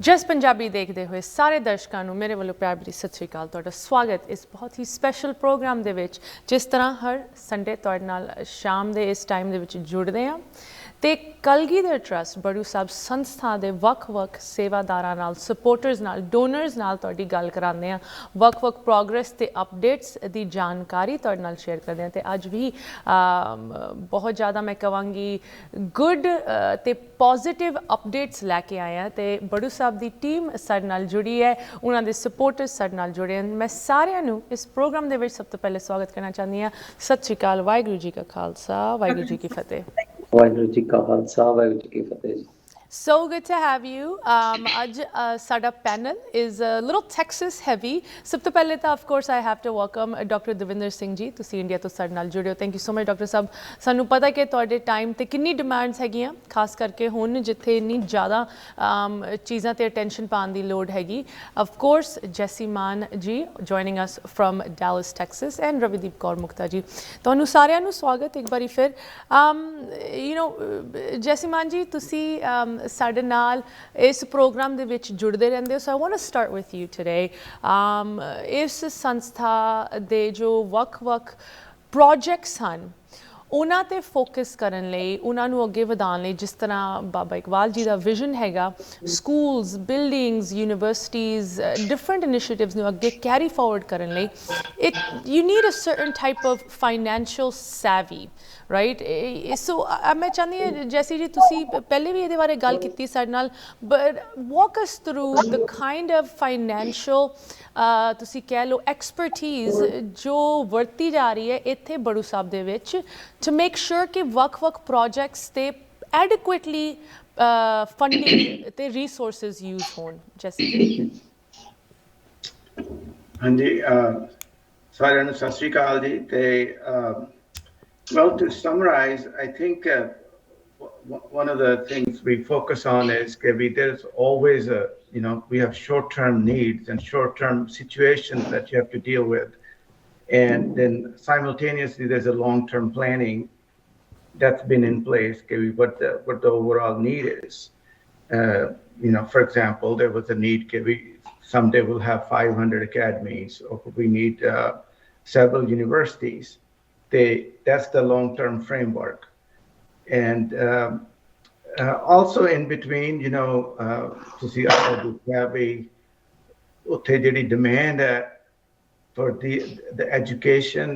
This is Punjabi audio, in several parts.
ਜਸ ਪੰਜਾਬੀ ਦੇਖਦੇ ਹੋਏ ਸਾਰੇ ਦਰਸ਼ਕਾਂ ਨੂੰ ਮੇਰੇ ਵੱਲੋਂ ਪਿਆਰ ਭਰੀ ਸਤਿ ਸ਼੍ਰੀ ਅਕਾਲ। ਤੁਹਾਡਾ ਸਵਾਗਤ ਇਸ ਬਹੁਤ ਹੀ ਸਪੈਸ਼ਲ ਪ੍ਰੋਗਰਾਮ ਦੇ ਵਿੱਚ। ਜਿਸ ਤਰ੍ਹਾਂ ਹਰ ਸੰਡੇ ਤੁਹਾਡੇ ਨਾਲ ਸ਼ਾਮ ਦੇ ਇਸ ਟਾਈਮ ਦੇ ਵਿੱਚ ਜੁੜਦੇ ਹਾਂ ਤੇ ਕਲਗੀਧਰ ਟਰੱਸਟ ਬੜੂ ਸਾਹਿਬ ਸੰਸਥਾ ਦੇ ਵੱਖ-ਵੱਖ ਸੇਵਾਦਾਰਾਂ ਨਾਲ, ਸਪੋਰਟਰਸ ਨਾਲ, ਡੋਨਰਸ ਨਾਲ ਤੁਹਾਡੀ ਗੱਲ ਕਰਾਉਂਦੇ ਹਾਂ। ਵੱਖ-ਵੱਖ ਪ੍ਰੋਗਰੈਸ ਤੇ ਅਪਡੇਟਸ ਦੀ ਜਾਣਕਾਰੀ ਤੁਹਾਡੇ ਨਾਲ ਸ਼ੇਅਰ ਕਰਦੇ ਹਾਂ ਤੇ ਅੱਜ ਵੀ ਬਹੁਤ ਜ਼ਿਆਦਾ ਮੈਂ ਕਹਾਂਗੀ ਗੁੱਡ ਤੇ ਪੋਜ਼ਿਟਿਵ ਅਪਡੇਟਸ ਲੈ ਕੇ ਆਏ ਹਾਂ ਤੇ ਬੜੂ ਸਾਹਿਬ ਦੀ ਟੀਮ ਸਾਡੇ ਨਾਲ ਜੁੜੀ ਹੈ, ਉਹਨਾਂ ਦੇ ਸਪੋਰਟਰਸ ਸਾਡੇ ਨਾਲ ਜੁੜੇ ਹਨ। ਮੈਂ ਸਾਰਿਆਂ ਨੂੰ ਇਸ ਪ੍ਰੋਗਰਾਮ ਦੇ ਵਿੱਚ ਸਭ ਤੋਂ ਪਹਿਲੇ ਸਵਾਗਤ ਕਰਨਾ ਚਾਹੁੰਦੀ ਹਾਂ। ਸਤਿ ਸ਼੍ਰੀ ਅਕਾਲ, ਵਾਹਿਗੁਰੂ ਜੀ ਕਾ ਖਾਲਸਾ, ਵਾਹਿਗੁਰੂ ਜੀ ਕੀ ਫਤਿਹ। ਵਾਹਿਗੁਰੂ ਜੀ ਕਾ ਖਾਲਸਾ, ਵਾਹਿਗੁਰੂ ਜੀ ਕੀ ਫਤਿਹ ਜੀ। So good to have you. Aj sada panel is a little Texas heavy. Sab to pehle ta of course I have to welcome Dr. Devinder Singh ji. Tusi India to sade naal jude ho. Thank you so much Dr. Sahab. Sanu pata hai ki ਤੁਹਾਡੇ time ਤੇ ਕਿੰਨੀ demands ਹੈਗੀਆਂ, ਖਾਸ ਕਰਕੇ ਹੁਣ ਜਿੱਥੇ ਇੰਨੀ ਜ਼ਿਆਦਾ ਚੀਜ਼ਾਂ ਤੇ attention ਪਾਉਣ ਦੀ ਲੋੜ ਹੈਗੀ। Of course Jesse Maan ji joining us from Dallas, Texas and Ravideep Kaur Mukta ji. ਤੁਹਾਨੂੰ ਸਾਰਿਆਂ ਨੂੰ ਸਵਾਗਤ ਇੱਕ ਵਾਰੀ ਫਿਰ। Jesse Maan ji, ਤੁਸੀਂ ਸਾਡੇ ਨਾਲ ਇਸ ਪ੍ਰੋਗਰਾਮ ਦੇ ਵਿੱਚ ਜੁੜਦੇ ਰਹਿੰਦੇ ਹੋ। So I want to start with you today. ਇਸ ਸੰਸਥਾ ਦੇ ਜੋ ਵੱਖ-ਵੱਖ ਪ੍ਰੋਜੈਕਟਸ ਹਨ ਉਹਨਾਂ ਤੇ ਫੋਕਸ ਕਰਨ ਲਈ, ਉਹਨਾਂ ਨੂੰ ਅੱਗੇ ਵਧਾਉਣ ਲਈ, ਜਿਸ ਤਰ੍ਹਾਂ ਬਾਬਾ ਇਕਬਾਲ ਜੀ ਦਾ ਵਿਜ਼ਨ ਹੈਗਾ, schools, buildings, universities, different initiatives ਨੂੰ ਅੱਗੇ ਕੈਰੀ ਫਾਰਵਰਡ ਕਰਨ ਲਈ you need a certain type of financial savvy, right? So ਮੈਂ ਚਾਹੁੰਦੀ ਹਾਂ ਜੈਸੀ ਜੀ ਤੁਸੀਂ ਪਹਿਲੇ ਵੀ ਇਹਦੇ ਬਾਰੇ ਗੱਲ ਕੀਤੀ ਸਾਡੇ ਨਾਲ, but walk us through the kind of financial ਤੁਸੀਂ ਕਹਿ ਲਓ ਐਕਸਪਰਟੀਜ਼ ਜੋ ਵਰਤੀ ਜਾ ਰਹੀ ਹੈ ਇੱਥੇ ਬੜੂ ਸਾਹਿਬ ਦੇ ਵਿੱਚ to make sure ਕਿ ਵੱਖ-ਵੱਖ ਪ੍ਰੋਜੈਕਟਸ ਤੇ adequately funding ਤੇ resources use ਹੋਣ। ਜੈਸੇ ਜੀ ਹਾਂਜੀ, ਸਾਰਿਆਂ ਨੂੰ ਸਤਿ ਸ਼੍ਰੀ ਅਕਾਲ ਜੀ। ਤੇ well, to summarize, I think one of the things we focus on is there's always we have short-term needs and short-term situations that you have to deal with. And then simultaneously, there's a long-term planning that's been in place, what the overall need is. For example, there was a need, we someday we'll have 500 academies, or we need several universities. That's the long-term framework. And also in between, to see the demand for the education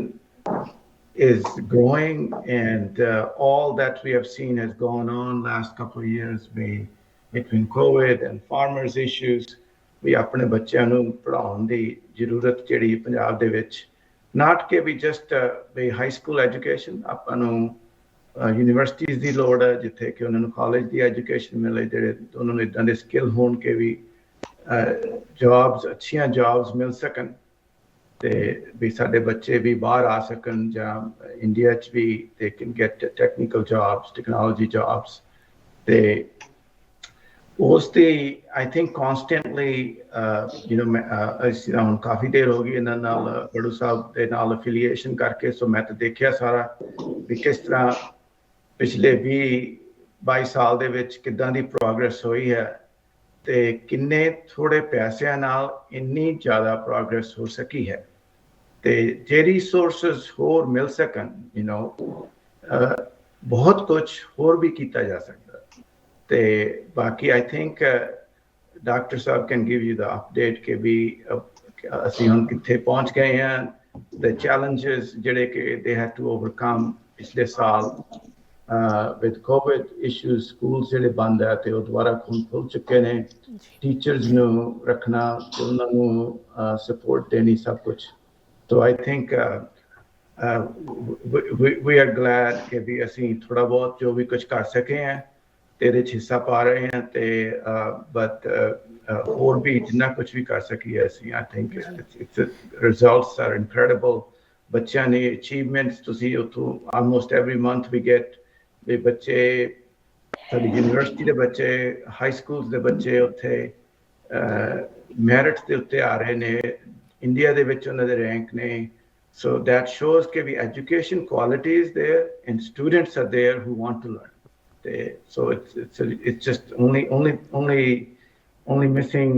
is growing, and all that we have seen has gone on last couple of years between COVID and farmers issues. We ਆਪਣੇ ਬੱਚਿਆਂ ਨੂੰ ਪੜ੍ਹਾਉਣ ਦੀ ਜ਼ਰੂਰਤ ਜਿਹੜੀ ਪੰਜਾਬ ਦੇ ਵਿੱਚ, not ਕਿ ਵੀ just high school education, ਆਪਾਂ ਨੂੰ ਯੂਨੀਵਰਸਿਟੀਜ਼ ਦੀ ਲੋੜ ਹੈ ਜਿੱਥੇ ਕਿ ਉਹਨਾਂ ਨੂੰ ਕਾਲਜ ਦੀ ਐਜੂਕੇਸ਼ਨ ਮਿਲੇ, ਜਿਹੜੇ ਉਹਨਾਂ ਨੂੰ ਇੱਦਾਂ ਦੇ ਸਕਿੱਲ ਹੋਣ ਕਿ ਵੀ ਜੌਬਸ, ਅੱਛੀਆਂ ਜੌਬਸ ਮਿਲ ਸਕਣ ਤੇ ਵੀ ਸਾਡੇ ਬੱਚੇ ਵੀ ਬਾਹਰ ਆ ਸਕਣ, ਜਾਂ ਇੰਡੀਆ 'ਚ ਵੀ they can get technical jobs, technology jobs. ਤੇ ਉਸ ਤੇ I think constantly ਅਸੀਂ ਹੁਣ ਕਾਫੀ ਦੇਰ ਹੋ ਗਈ ਇਹਨਾਂ ਨਾਲ, ਬੜੂ ਸਾਹਿਬ ਦੇ ਨਾਲ ਅਫੀਲੀਏਸ਼ਨ ਕਰਕੇ, ਸੋ ਮੈਂ ਤਾਂ ਦੇਖਿਆ ਸਾਰਾ ਵੀ ਕਿਸ ਤਰ੍ਹਾਂ ਪਿਛਲੇ 20-22 ਸਾਲ ਦੇ ਵਿੱਚ ਕਿੱਦਾਂ ਦੀ ਪ੍ਰੋਗਰੈਸ ਹੋਈ ਹੈ ਤੇ ਕਿੰਨੇ ਥੋੜੇ ਪੈਸਿਆਂ ਨਾਲ ਇੰਨੀ ਜ਼ਿਆਦਾ ਪ੍ਰੋਗਰੈਸ ਹੋ ਸਕੀ ਹੈ। ਤੇ ਜੇ ਰਿਸੋਰਸਿਸ ਹੋਰ ਮਿਲ ਸਕਣ, ਬਹੁਤ ਕੁਝ ਹੋਰ ਵੀ ਕੀਤਾ ਜਾ ਸਕਦਾ। ਤੇ ਬਾਕੀ I think doctor Sahib can give you the update ਕਿ ਵੀ ਅਸੀਂ ਹੁਣ ਕਿੱਥੇ ਪਹੁੰਚ ਗਏ ਹਾਂ, ਦ ਚੈਲੰਜਸ ਜਿਹੜੇ ਕਿ ਦੇ ਹੈਵ ਟੂ ਓਵਰਕਮ ਪਿਛਲੇ ਸਾਲ with COVID issues, schools ਜਿਹੜੇ ਬੰਦ ਹੈ ਤੇ ਉਹ ਦੁਬਾਰਾ ਖੁੱਲ ਚੁੱਕੇ ਨੇ, ਟੀਚਰਸ ਨੂੰ ਰੱਖਣਾ ਤੇ ਉਹਨਾਂ ਨੂੰ ਸਪੋਰਟ ਦੇਣੀ, ਸਭ ਕੁਝ। So I think we are glad ਕਿ ਵੀ ਅਸੀਂ ਥੋੜਾ ਬਹੁਤ ਜੋ ਵੀ ਕੁਝ ਕਰ ਸਕੇ ਹਾਂ ਤੇ ਇਹਦੇ 'ਚ ਹਿੱਸਾ ਪਾ ਰਹੇ ਹਾਂ ਤੇ ਬਟ ਹੋਰ ਵੀ ਜਿੰਨਾ ਕੁਝ ਵੀ ਕਰ ਸਕੀਏ ਅਸੀਂ, I think it's results are incredible. ਬੱਚਿਆਂ ਨੇ achievements, ਤੁਸੀਂ ਉੱਥੋਂ almost every month we get ਵੀ ਬੱਚੇ, ਸਾਡੀ ਯੂਨੀਵਰਸਿਟੀ ਦੇ ਬੱਚੇ, ਹਾਈ ਸਕੂਲਸ ਦੇ ਬੱਚੇ ਉੱਥੇ ਮੈਰਿਟ ਦੇ ਉੱਤੇ ਆ ਰਹੇ ਨੇ, ਇੰਡੀਆ ਦੇ ਵਿੱਚ ਉਹਨਾਂ ਦੇ ਰੈਂਕ ਨੇ। ਸੋ ਦੈਟ ਸ਼ੋਜ਼ ਕਿ we education quality is there and students are there who want to learn. So it's just only only missing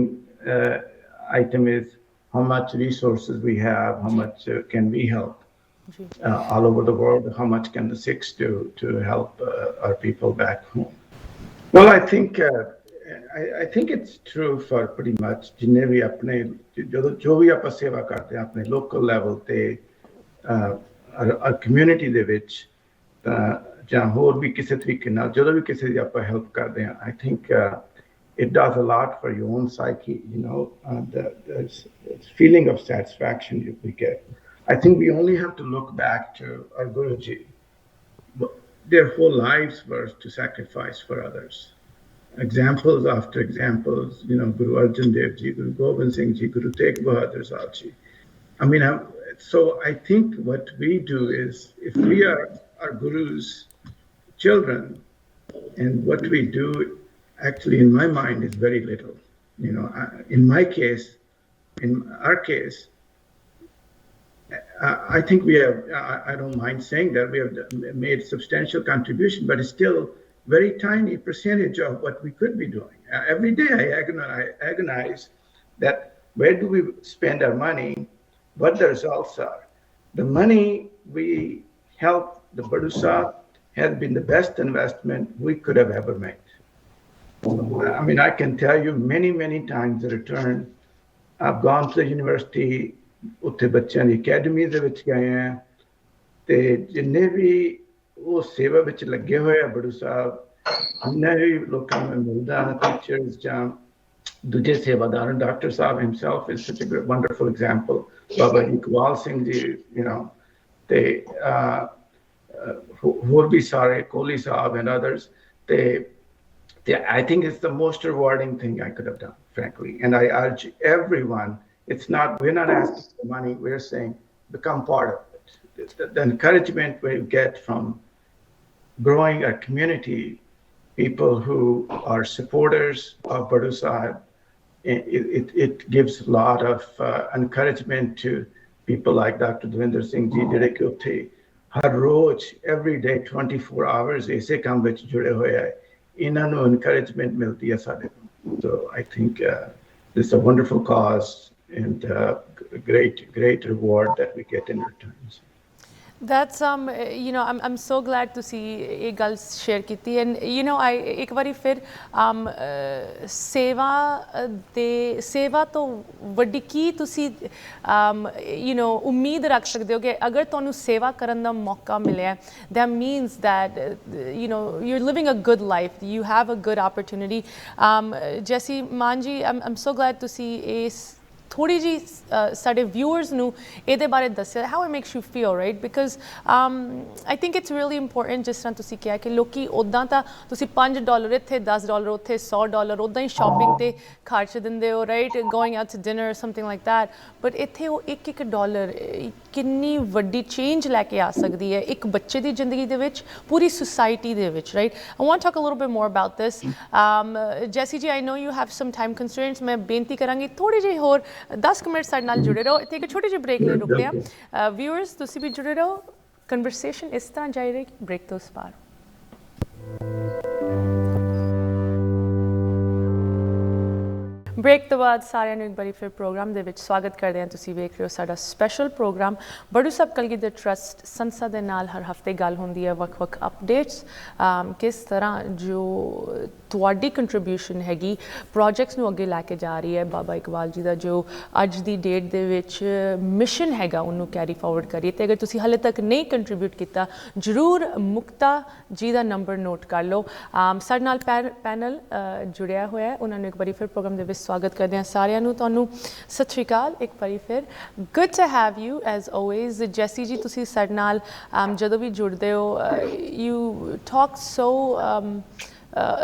item is how much resources we have, how much can we help all over the world, how much can the Sikhs do to help our people back home. Well, I think it's true for pretty much जिन्ने भी अपने जो भी ਆਪਾਂ सेवा करते हैं अपने local level ਤੇ our community ਦੇ ਵਿੱਚ ਜਾਂ ਹੋਰ ਵੀ ਕਿਸੇ ਤਰੀਕੇ ਨਾਲ ਜਦੋਂ ਵੀ ਕਿਸੇ ਦੀ ਆਪਾਂ help ਕਰਦੇ ਹਾਂ I think it does a lot for your own psyche, you know, the feeling of satisfaction we get. I think we only have to look back to our Guruji. Their whole lives were to sacrifice for others. Examples after examples, you know, Guru Arjan Dev Ji, Guru Gobind Singh Ji, Guru Tegh Bahadur Sahib Ji. I mean, so I think what we do is, if we are our Guru's children, and what we do, actually, in my mind, is very little. You know, in my case, in our case, I think we have, I don't mind saying that we have made substantial contribution, but it's still very tiny percentage of what we could be doing. Every day I agonize that where do we spend our money, what the results are. The money we help the Badusa has been the best investment we could have ever made. I mean, I can tell you many times the return. I've gone to the university, ਉੱਥੇ ਬੱਚਿਆਂ ਦੀ ਅਕੈਡਮੀ ਦੇ ਵਿੱਚ ਗਏ ਆ ਤੇ ਜਿੰਨੇ ਵੀ ਉਹ ਸੇਵਾ ਵਿੱਚ ਲੱਗੇ ਹੋਏ ਆ ਬੜੂ ਸਾਹਿਬ ਜਿੰਨੇ ਵੀ ਲੋਕਾਂ ਨੂੰ ਮਿਲਦਾ ਟੀਚਰਸ ਜਾਂ ਦੂਜੇ ਸੇਵਾਦਾਰ doctor Sahib himself is such a wonderful example. Baba Iqbal Singh ji, you know, ਤੇ ਹੋਰ ਵੀ ਸਾਰੇ ਕੋਹਲੀ ਸਾਹਿਬ and others ਤੇ I think it's the most rewarding thing I could have done, frankly. And I urge everyone, we're not asking for money, we're saying become part of it. The encouragement we get from growing a community, people who are supporters of Badu Sahib, it gives a lot of encouragement to people like Dr. Devinder Singh Ji, ਜਿਹੜੇ ਕਿ ਉੱਥੇ ਹਰ ਰੋਜ਼ every day 24 hours ਇਸੇ ਕੰਮ ਵਿੱਚ ਜੁੜੇ ਹੋਏ ਆ ਇਹਨਾਂ ਨੂੰ encouragement ਮਿਲਦੀ ਹੈ ਸਾਡੇ ਤੋਂ. So I think this is a wonderful cause and great reward that we get in return. That's you know, I'm so glad to see ਇਹ ਗੱਲ share ਕੀਤੀ and you know I ਇੱਕ ਵਾਰੀ ਫਿਰ ਸੇਵਾ ਤੋਂ ਵੱਡੀ ਕੀ ਤੁਸੀਂ you know ਉਮੀਦ ਰੱਖ ਸਕਦੇ ਹੋ ਕਿ ਅਗਰ ਤੁਹਾਨੂੰ ਸੇਵਾ ਕਰਨ ਦਾ ਮੌਕਾ ਮਿਲਿਆ that means that you know you're living a good life, you have a good opportunity. Jesse Manji, I'm so glad to see ਥੋੜੀ ਜੀ ਸਾਡੇ viewers ਨੂੰ ਇਹਦੇ ਬਾਰੇ ਦੱਸਿਆ how it makes you feel, right? Because I think it's really important, ਜਿਸ ਤਰ੍ਹਾਂ ਤੁਸੀਂ ਕਿਹਾ ਕਿ ਲੋਕੀ ਉੱਦਾਂ ਤਾਂ ਤੁਸੀਂ $5 ਇੱਥੇ $10 ਉੱਥੇ $100 ਉੱਦਾਂ ਹੀ ਸ਼ਾਪਿੰਗ ਤੇ ਖਰਚ ਦਿੰਦੇ ਹੋ, right? Going out to dinner, something like that. But ਇੱਥੇ ਉਹ ਇੱਕ ਡਾਲਰ ਕਿੰਨੀ ਵੱਡੀ ਚੇਂਜ ਲੈ ਕੇ ਆ ਸਕਦੀ ਹੈ ਇੱਕ ਬੱਚੇ ਦੀ ਜ਼ਿੰਦਗੀ ਦੇ ਵਿੱਚ, ਪੂਰੀ ਸੁਸਾਇਟੀ ਦੇ ਵਿੱਚ, right? I want to talk a little bit more about this. Jesse ji, I know you have some time constraints. ਮੈਂ ਬੇਨਤੀ ਕਰਾਂਗੀ ਥੋੜੀ ਜਿਹੀ ਹੋਰ 10 ਮਿੰਟ ਸਾਡੇ ਨਾਲ ਜੁੜੇ ਰਹੋ. ਇੱਥੇ ਇੱਕ ਛੋਟੀ ਜਿਹੀ ਬ੍ਰੇਕ ਲਈ ਰੁਕਦੇ ਹਾਂ. ਵਿਊਅਰਸ ਤੁਸੀਂ ਵੀ ਜੁੜੇ ਰਹੋ, ਕਨਵਰਸੇਸ਼ਨ ਇਸ ਤਰ੍ਹਾਂ ਜਾਰੀ ਰਹੇਗੀ ਬ੍ਰੇਕ ਤੋਂ ਉਸ ਪਾਰ. ਬ੍ਰੇਕ ਤੋਂ ਬਾਅਦ ਸਾਰਿਆਂ ਨੂੰ ਇੱਕ ਵਾਰੀ ਫਿਰ ਪ੍ਰੋਗਰਾਮ ਦੇ ਵਿੱਚ ਸਵਾਗਤ ਕਰਦੇ ਹਾਂ. ਤੁਸੀਂ ਵੇਖ ਰਹੇ ਹੋ ਸਾਡਾ ਸਪੈਸ਼ਲ ਪ੍ਰੋਗਰਾਮ ਬੜੂ ਸਾਹਿਬ ਕਲਗੀਧਰ ਟਰੱਸਟ ਸੰਸਥਾ ਦੇ ਨਾਲ ਹਰ ਹਫਤੇ ਗੱਲ ਹੁੰਦੀ ਹੈ, ਵੱਖ ਅਪਡੇਟਸ ਕਿਸ ਤਰ੍ਹਾਂ ਜੋ ਤੁਹਾਡੀ ਕੰਟਰੀਬਿਊਸ਼ਨ ਹੈਗੀ ਪ੍ਰੋਜੈਕਟਸ ਨੂੰ ਅੱਗੇ ਲੈ ਕੇ ਜਾ ਰਹੀ ਹੈ. ਬਾਬਾ ਇਕਬਾਲ ਜੀ ਦਾ ਜੋ ਅੱਜ ਦੀ ਡੇਟ ਦੇ ਵਿੱਚ ਮਿਸ਼ਨ ਹੈਗਾ ਉਹਨੂੰ ਕੈਰੀ ਫਾਰਵਰਡ ਕਰੀਏ. ਅਤੇ ਅਗਰ ਤੁਸੀਂ ਹਾਲੇ ਤੱਕ ਨਹੀਂ ਕੰਟਰੀਬਿਊਟ ਕੀਤਾ ਜ਼ਰੂਰ ਮੁਕਤਾ ਜੀ ਦਾ ਨੰਬਰ ਨੋਟ ਕਰ ਲਓ. ਸਾਡੇ ਨਾਲ ਪੈਨਲ ਜੁੜਿਆ ਹੋਇਆ, ਉਹਨਾਂ ਨੂੰ ਇੱਕ ਵਾਰੀ ਫਿਰ ਪ੍ਰੋਗਰਾਮ ਦੇ ਵਿੱਚ ਸਵਾਗਤ ਕਰਦੇ ਹਾਂ. ਸਾਰਿਆਂ ਨੂੰ ਤੁਹਾਨੂੰ ਸਤਿ ਸ਼੍ਰੀ ਅਕਾਲ ਇੱਕ ਵਾਰੀ ਫਿਰ. Good to have you as always. Jassi ji ਤੁਸੀਂ ਸਾਡੇ ਨਾਲ ਜਦੋਂ ਵੀ ਜੁੜਦੇ ਹੋ you talk so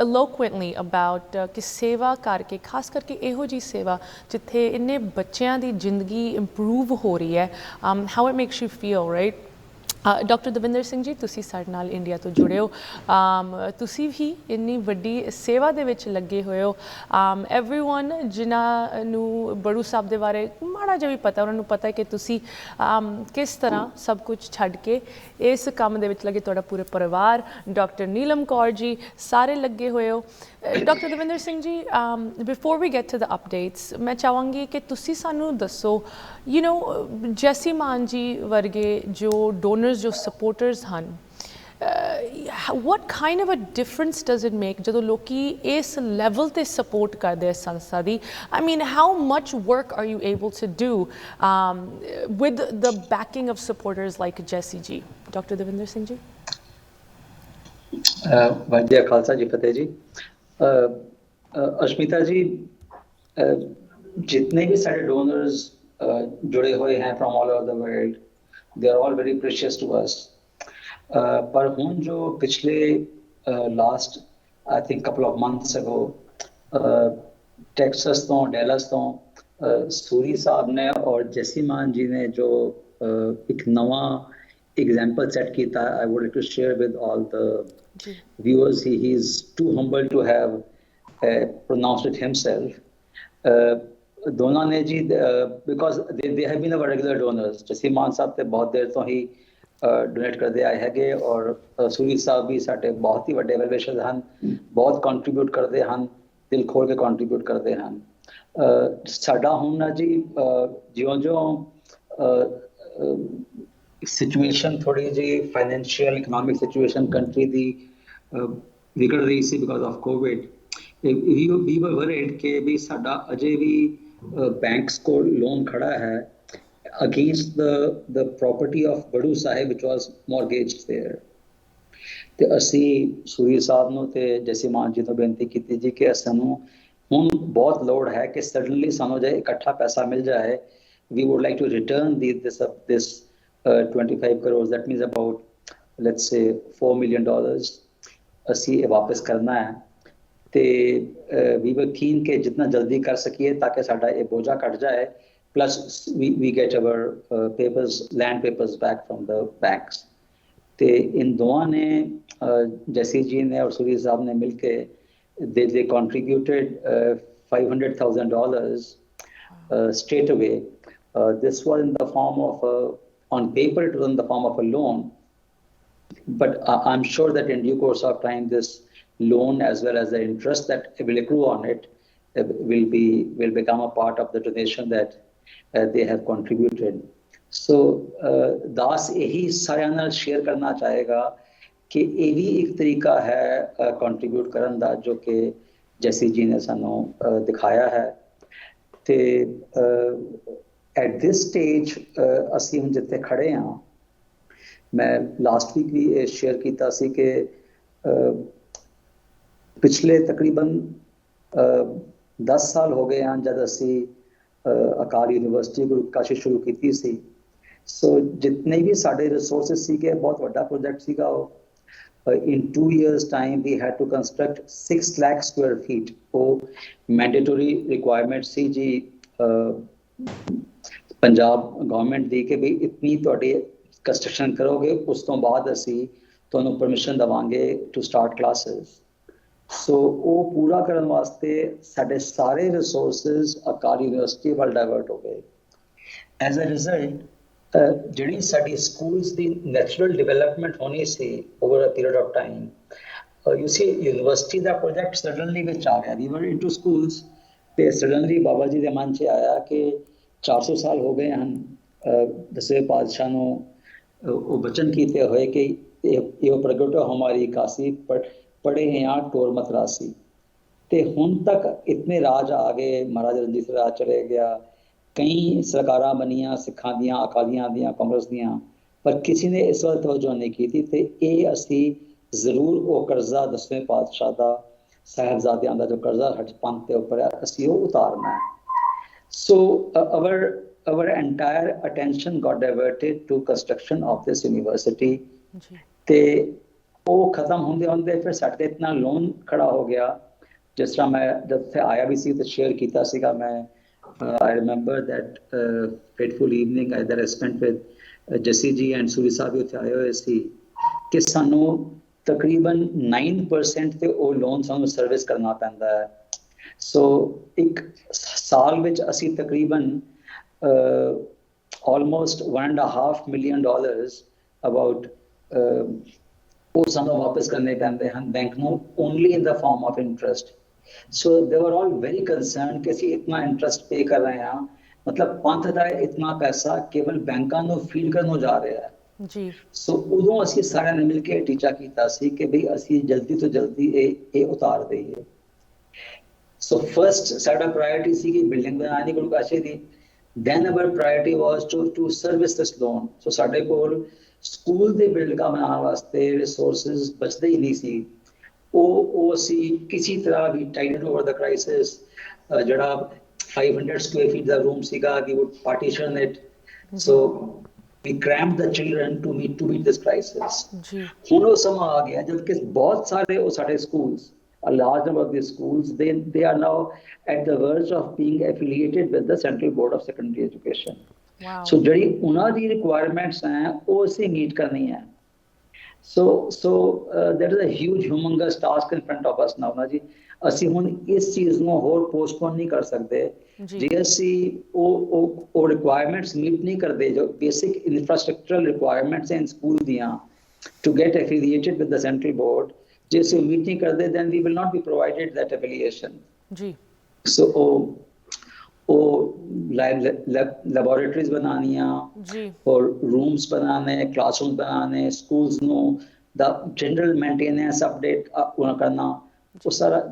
eloquently about ਕਿ ਸੇਵਾ ਕਰਕੇ ਖਾਸ ਕਰਕੇ ਇਹੋ ਜਿਹੀ ਸੇਵਾ ਜਿੱਥੇ ਇੰਨੇ ਬੱਚਿਆਂ ਦੀ ਜ਼ਿੰਦਗੀ ਇੰਪਰੂਵ ਹੋ ਰਹੀ ਹੈ, how it makes you feel, right? Doctor Davinder Singh ਜੀ, ਤੁਸੀਂ ਸਾਡੇ ਨਾਲ ਇੰਡੀਆ ਤੋਂ ਜੁੜੇ ਹੋ। ਤੁਸੀਂ ਵੀ ਇੰਨੀ ਵੱਡੀ ਸੇਵਾ ਦੇ ਵਿੱਚ ਲੱਗੇ ਹੋਏ ਹੋ। ਐਵਰੀਵਨ ਜਿਨ੍ਹਾਂ ਨੂੰ ਬੜੂ ਸਾਹਿਬ ਦੇ ਬਾਰੇ ਮਾੜਾ ਜਿਹਾ ਵੀ ਪਤਾ, ਉਹਨਾਂ ਨੂੰ ਪਤਾ ਕਿ ਤੁਸੀਂ ਕਿਸ ਤਰ੍ਹਾਂ ਸਭ ਕੁਝ ਛੱਡ ਕੇ ਇਸ ਕੰਮ ਦੇ ਵਿੱਚ ਲੱਗੇ, ਤੁਹਾਡਾ ਪੂਰੇ ਪਰਿਵਾਰ, ਡਾਕਟਰ ਨੀਲਮ ਕੌਰ ਜੀ, ਸਾਰੇ ਲੱਗੇ ਹੋਏ ਹੋ। Doctor Davinder Singh ji, before we get to the updates, ਮੈਂ ਚਾਹਾਂਗੀ ਕਿ ਤੁਸੀਂ ਸਾਨੂੰ ਦੱਸੋ, ਜੈਸੀ ਮਾਨ ਜੀ ਵਰਗੇ ਜੋ ਡੋਨਰਸ, ਜੋ ਸਪੋਰਟਰਸ ਹਨ, what kind of a difference does it make ਜਦੋਂ ਲੋਕੀ ਇਸ ਲੈਵਲ ਤੇ ਸਪੋਰਟ ਕਰਦੇ ਆ ਸੰਸਥਾ ਦੀ? I mean, how much work are you able to do with the backing of supporters like Jesse ji? Dr. Devinder Singh ji? Waheguru ji Khalsa ਜੀ ਫਤਿਹ ਜੀ। ਅਸ਼ਮਿਤਾ ਜੀ, जितने भी सारे डोनर्स जुड़े हुए हैं from all over the world, they are all very precious to us. पर हुन जो पिछले last I think couple of months ago Texas तो डैलस तो सूरी साहब ने और जैसी मान जी ने जो एक नवा एग्जाम्पल सेट किया, I would like to share with all the viewers. He is too humble to have pronounced it himself. ਦੋਨਾਂ ਨੇ ਜੀ, because they have been our regular donors. Jassi Mann ਸਾਹਿਬ ਤੇ ਬਹੁਤ ਦੇਰ ਤੋਂ ਹੀ ਡੋਨੇਟ ਕਰਦੇ ਆਏ ਹੈਗੇ, ਔਰ ਸੂਰੀ ਸਾਹਿਬ ਵੀ ਸਾਡੇ ਬਹੁਤ ਹੀ ਵੱਡੇ ਵੈਲਵਿਸ਼ਰ ਹਨ, ਬਹੁਤ ਕੰਟਰੀਬਿਊਟ ਕਰਦੇ ਹਨ, ਦਿਲ ਖੋਲ ਕੇ ਕੰਟਰੀਬਿਊਟ ਕਰਦੇ ਹਨ। ਸਾਡਾ ਹੁਣ ਨਾ ਜੀ, ਜਿਉਂ-ਜਿਉਂ ਸਿਚੁਏਸ਼ਨ ਥੋੜੀ ਜਿਹੀ ਫਾਈਨੈਂਸ਼ੀਅਲ ਇਕਨੋਮਿਕ ਸਿਚੁਏਸ਼ਨ ਕੰਟਰੀ ਦੀ ਵਿਗੜ ਰਹੀ ਸੀ because of Covid, we were worried ਕਿ ਵੀ ਸਾਡਾ ਅਜੇ ਵੀ ਬੈਂਕਸ ਕੋਲ ਲੋਨ ਖੜਾ ਹੈ against the property of Baru Sahib which was mortgaged there। ਤੇ ਅਸੀਂ ਸੂਰੀ ਸਾਹਿਬ ਨੂੰ ਤੇ ਜੈਸੀ ਮਾਨ ਜੀ ਤੋਂ ਬੇਨਤੀ ਕੀਤੀ ਜੀ ਕਿ ਸਾਨੂੰ ਹੁਣ ਬਹੁਤ ਲੋੜ ਹੈ ਕਿ ਸਡਨਲੀ ਸਾਨੂੰ ਜੇ ਇਕੱਠਾ ਪੈਸਾ ਮਿਲ ਜਾਏ, we would like to return this 25 crores, that means about let's say $4 million ਅਸੀਂ ਇਹ ਵਾਪਸ ਕਰਨਾ ਹੈ। ਤੇ we were keen ਕਿ ਜਿੰਨਾ ਜਲਦੀ ਕਰ ਸਕੀਏ ਤਾਂ ਕਿ ਸਾਡਾ ਇਹ ਬੋਝਾ ਘਟ ਜਾਏ, plus we get our land papers back from the banks। ਤੇ ਇਨ ਦੋਵਾਂ ਨੇ, ਜੈਸੀ ਜੀ ਨੇ ਔਰ ਸੂਰੀ ਸਾਹਿਬ ਨੇ ਮਿਲ ਕੇ they contributed $500,000 straight away। This was in the form of on paper it was in the form of a loan, but I'm sure that in due course of time this loan as well as the interest that will accrue on it will become a part of the donation that they have contributed। So दास यही साਰਿਆਂ ਨਾਲ ਸ਼ੇਅਰ ਕਰਨਾ ਚਾਹੇਗਾ ਕਿ ਇਹ ਵੀ ਇੱਕ ਤਰੀਕਾ ਹੈ ਕੰਟਰੀਬਿਊਟ ਕਰਨ ਦਾ, ਜੋ ਕਿ ਜੈਸੀ ਜੀ ਨੇ ਸਾਨੂੰ ਦਿਖਾਇਆ ਹੈ। ਤੇ at this stage ਅਸੀਂ ਹੁਣ ਜਿੱਥੇ ਖੜੇ ਹਾਂ, ਮੈਂ ਲਾਸਟ ਵੀਕ ਵੀ ਇਹ ਸ਼ੇਅਰ ਕੀਤਾ ਸੀ ਕਿ ਪਿਛਲੇ ਤਕਰੀਬਨ 10 ਸਾਲ ਹੋ ਗਏ ਹਨ ਜਦ ਅਸੀਂ ਅਕਾਲ ਯੂਨੀਵਰਸਿਟੀ ਗੁਰੂ ਕਾਸ਼ੀ ਸ਼ੁਰੂ ਕੀਤੀ ਸੀ। ਸੋ ਜਿਤਨੇ ਵੀ ਸਾਡੇ ਰਿਸੋਰਸਿਸ ਸੀਗੇ, ਬਹੁਤ ਵੱਡਾ ਪ੍ਰੋਜੈਕਟ ਸੀਗਾ ਉਹ। in 2 years time we had to construct 6 lakh square feet। ਉਹ ਮੈਂਡੇਟਰੀ ਰਿਕੁਆਇਰਮੈਂਟ ਸੀ ਜੀ ਪੰਜਾਬ ਗਵਰਨਮੈਂਟ ਦੀ ਕਿ ਵੀ ਇਤਨੀ ਤੁਹਾਡੀ ਕੰਸਟਰਕਸ਼ਨ ਕਰੋਗੇ, ਉਸ ਤੋਂ ਬਾਅਦ ਅਸੀਂ ਤੁਹਾਨੂੰ ਪਰਮਿਸ਼ਨ ਦੇਵਾਂਗੇ ਟੂ ਸਟਾਰਟ ਕਲਾਸਿਸ। ਸੋ ਉਹ ਪੂਰਾ ਕਰਨ ਵਾਸਤੇ ਸਾਡੇ ਸਾਰੇ ਰਿਸੋਰਸਿਸ ਅਕਾਲ ਯੂਨੀਵਰਸਿਟੀ ਵੱਲ ਡਾਇਵਰਟ ਹੋ ਗਏ। ਐਜ਼ ਅ ਰਿਜ਼ਲਟ ਜਿਹੜੀ ਸਾਡੀ ਸਕੂਲਸ ਦੀ ਨੈਚੁਰਲ ਡਿਵੈਲਪਮੈਂਟ ਹੋਣੀ ਸੀ over a period of time, you see university ਦਾ ਪ੍ਰੋਜੈਕਟ ਸਡਨਲੀ ਵਿੱਚ ਆ ਗਿਆ। ਵੀ ਵਰ ਇਨਟੂ ਸਕੂਲਸ ਤੇ ਸਡਨਲੀ ਬਾਬਾ ਜੀ ਦੇ ਮਨ 'ਚ ਆਇਆ ਕਿ 400 ਸਾਲ ਹੋ ਗਏ ਹਨ ਦਸਵੇਂ ਪਾਤਸ਼ਾਹ ਨੂੰ ਉਹ ਬਚਨ ਕੀਤੇ ਹੋਏ ਕਿ ਇਹ ਪ੍ਰਗਟੋ ਹਮਾਰੀ ਕਾਸੀ ਪੜੇ ਹਾਂ ਟੋਰ ਮਤ ਰਾਸੀ। ਤੇ ਹੁਣ ਤੱਕ ਇਤਨੇ ਰਾਜ ਆ ਗਏ, ਮਹਾਰਾਜਾ ਰਣਜੀਤ ਰਾਜ ਚਲੇ ਗਿਆ, ਕਈ ਸਰਕਾਰਾਂ ਬਣੀਆਂ ਸਿੱਖਾਂ ਦੀਆਂ, ਅਕਾਲੀਆਂ ਦੀਆਂ, ਕਾਂਗਰਸ ਦੀਆਂ, ਪਰ ਕਿਸੇ ਨੇ ਇਸ ਵੱਲ ਤਵੱਜੋ ਨਹੀਂ ਕੀਤੀ। ਤੇ ਇਹ ਅਸੀਂ ਜ਼ਰੂਰ ਉਹ ਕਰਜ਼ਾ ਦਸਵੇਂ ਪਾਤਸ਼ਾਹ ਦਾ, ਸਾਹਿਬਜ਼ਾਦਿਆਂ ਦਾ ਜੋ ਕਰਜ਼ਾ ਹੱਜ ਪੰਥ ਦੇ ਉੱਪਰ ਹੈ, ਅਸੀਂ ਉਹ ਉਤਾਰਨਾ ਹੈ। So our entire attention got diverted to construction of this university। ਤੇ ਉਹ ਖਤਮ ਹੁੰਦੇ ਹੁੰਦੇ ਫਿਰ ਸਾਡੇ ਇਤਨਾ ਲੋਨ ਖੜਾ ਹੋ ਗਿਆ। ਜਿਸ ਤਰ੍ਹਾਂ ਮੈਂ ਜਦ ਇੱਥੇ ਆਇਆ ਵੀ ਸੀ ਤੇ ਸ਼ੇਅਰ ਕੀਤਾ ਸੀਗਾ, ਮੈਂ I remember that fateful evening that I spent with Jassi ਜੀ ਐਂਡ ਸੂਰੀ ਸਾਹਿਬ ਵੀ ਉੱਥੇ ਆਏ ਹੋਏ ਸੀ ਕਿ ਸਾਨੂੰ ਤਕਰੀਬਨ 9% ਤੇ ਉਹ ਲੋਨ ਸਾਨੂੰ ਸਰਵਿਸ ਕਰਨਾ ਪੈਂਦਾ ਹੈ। ਸੋ ਇੱਕ ਸਾਲ ਵਿੱਚ ਅਸੀਂ ਤਕਰੀਬਨ almost $1.5 million about ਉਹ ਸਾਨੂੰ ਵਾਪਸ ਕਰਨੇ ਪੈਂਦੇ ਹਨ ਬੈਂਕ ਨੂੰ only in the form of interest. So they were all very concern ਕਿ ਅਸੀਂ ਇਤਨਾ ਇੰਟਰਸਟ ਪੇ ਕਰ ਰਹੇ ਹਾਂ, ਮਤਲਬ ਪੰਥ ਦਾ ਇਤਨਾ ਪੈਸਾ ਕੇਵਲ ਬੈਂਕਾਂ ਨੂੰ ਫੀਡ ਕਰਨ ਨੂੰ ਜਾ ਰਿਹਾ ਹੈ ਜੀ। ਸੋ ਉਦੋਂ ਅਸੀਂ ਸਾਰਿਆਂ ਨੇ ਮਿਲ ਕੇ ਟੀਚਾ ਕੀਤਾ ਸੀ ਕਿ ਬਈ ਅਸੀਂ ਜਲਦੀ ਤੋਂ ਜਲਦੀ ਇਹ ਉਤਾਰ ਦਈਏ। ਸੋ ਫਰਸਟ ਸਾਡਾ ਪ੍ਰਾਇੋਰਟੀ ਸੀ ਕਿ ਬਿਲਡਿੰਗ ਬਣਾਉਣੀ ਗੁਰਕਾਸ਼ੀ ਦੀ, then our priority was to service this loan। so ਸਾਡੇ ਕੋਲ ਸਕੂਲ ਦੇ ਬਿਲਡਿੰਗਾਂ ਬਣਾਉਣ ਵਾਸਤੇ ਰਿਸੋਰਸਸ ਬਚਦੇ ਹੀ ਨਹੀਂ ਸੀ। ਉਹ ਅਸੀਂ ਕਿਸੇ ਤਰ੍ਹਾਂ ਵੀ ਟਾਈਡ ਓਵਰ ਦਾ ਕ੍ਰਾਈਸਿਸ ਜਿਹੜਾ 500 square feet ਦਾ ਰੂਮ ਸੀਗਾ we would partition it, so we crammed the children to meet this crisis। ਜੀ। ਹੁਣ ਉਹ ਸਮਾਂ ਆ ਗਿਆ ਜਦ ਕਿ ਬਹੁਤ ਸਾਰੇ ਉਹ ਸਾਡੇ schools a large number of these schools they are now at the verge of being affiliated with the Central Board of Secondary Education। Wow। so ਜਿਹੜੀ ਉਹਨਾਂ ਦੀ requirements ਹੈ ਉਹ ਅਸੀਂ meet ਕਰਨੀ ਹੈ। so that is a huge humongous task in front of us now ਨਾ ਜੀ। ਅਸੀਂ ਹੁਣ ਇਸ ਚੀਜ਼ ਨੂੰ ਹੋਰ ਪੋਸਟਪੋਨ ਨਹੀਂ ਕਰ ਸਕਦੇ ਜੇ ਅਸੀਂ ਉਹ requirements meet ਨਹੀਂ ਕਰਦੇ ਜੋ basic infrastructural requirements in school ਦੀਆਂ to get affiliated with the Central Board। जैसे मीटिंग कर दे then we will not be provided that affiliation। Ji. so O laboratories बनानियां जी और rooms बनाने, classrooms बनाने, schools ਨੂੰ the general maintenance update करना ਉਹ ਸਾਰਾ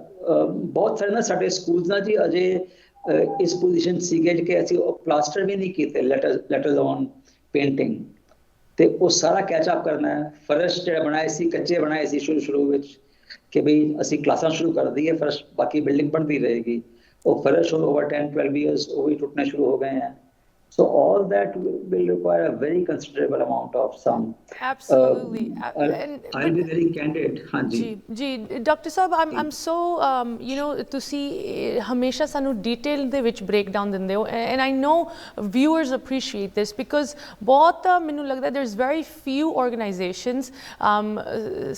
ਬਹੁਤ ਸਾਰੇ ਨਾ ਸਾਡੇ ਸਕੂਲਸ ਨਾ ਜੀ ਅਜੇ ਇਸ ਪੋਜੀਸ਼ਨ ਸੀਗੇ ਕਿ ਅਸੀਂ ਉਹ ਪਲਾਸਟਰ ਵੀ ਨਹੀਂ ਕੀਤੇ ਲੈਟ ਅਲੋਨ ਪੇਂਟਿੰਗ ਤੇ ਉਹ ਸਾਰਾ ਕੈਚ ਅਪ ਕਰਨਾ ਹੈ। ਫਰਸ਼ ਜਿਹੜਾ ਬਣਾਏ ਸੀ ਕੱਚੇ ਬਣਾਏ ਸੀ ਸ਼ੁਰੂ ਵਿੱਚ ਕਿ ਬਈ ਅਸੀਂ ਕਲਾਸਾਂ ਸ਼ੁਰੂ ਕਰ ਦਈਏ ਫਰਸ਼ ਬਾਕੀ ਬਿਲਡਿੰਗ ਬਣਦੀ ਰਹੇਗੀ। ਉਹ ਫਰਸ਼ ਹੁਣ ਓਵਰ 10-12 years ਉਹ ਵੀ ਟੁੱਟਣੇ ਸ਼ੁਰੂ ਹੋ ਗਏ हैं। So all that will require a very considerable amount of some। Absolutely। I'll be very candid। हाँ जी। जी डॉक्टर साहब I'm so you know ਤੁਸੀਂ ਹਮੇਸ਼ਾ ਸਾਨੂੰ ਡਿਟੇਲ ਦੇ ਵਿੱਚ ਬ੍ਰੇਕ ਡਾਊਨ ਦਿੰਦੇ ਹੋ and I know viewers appreciate this because ਬਹੁਤ ਮੈਨੂੰ ਲੱਗਦਾ there is very few organizations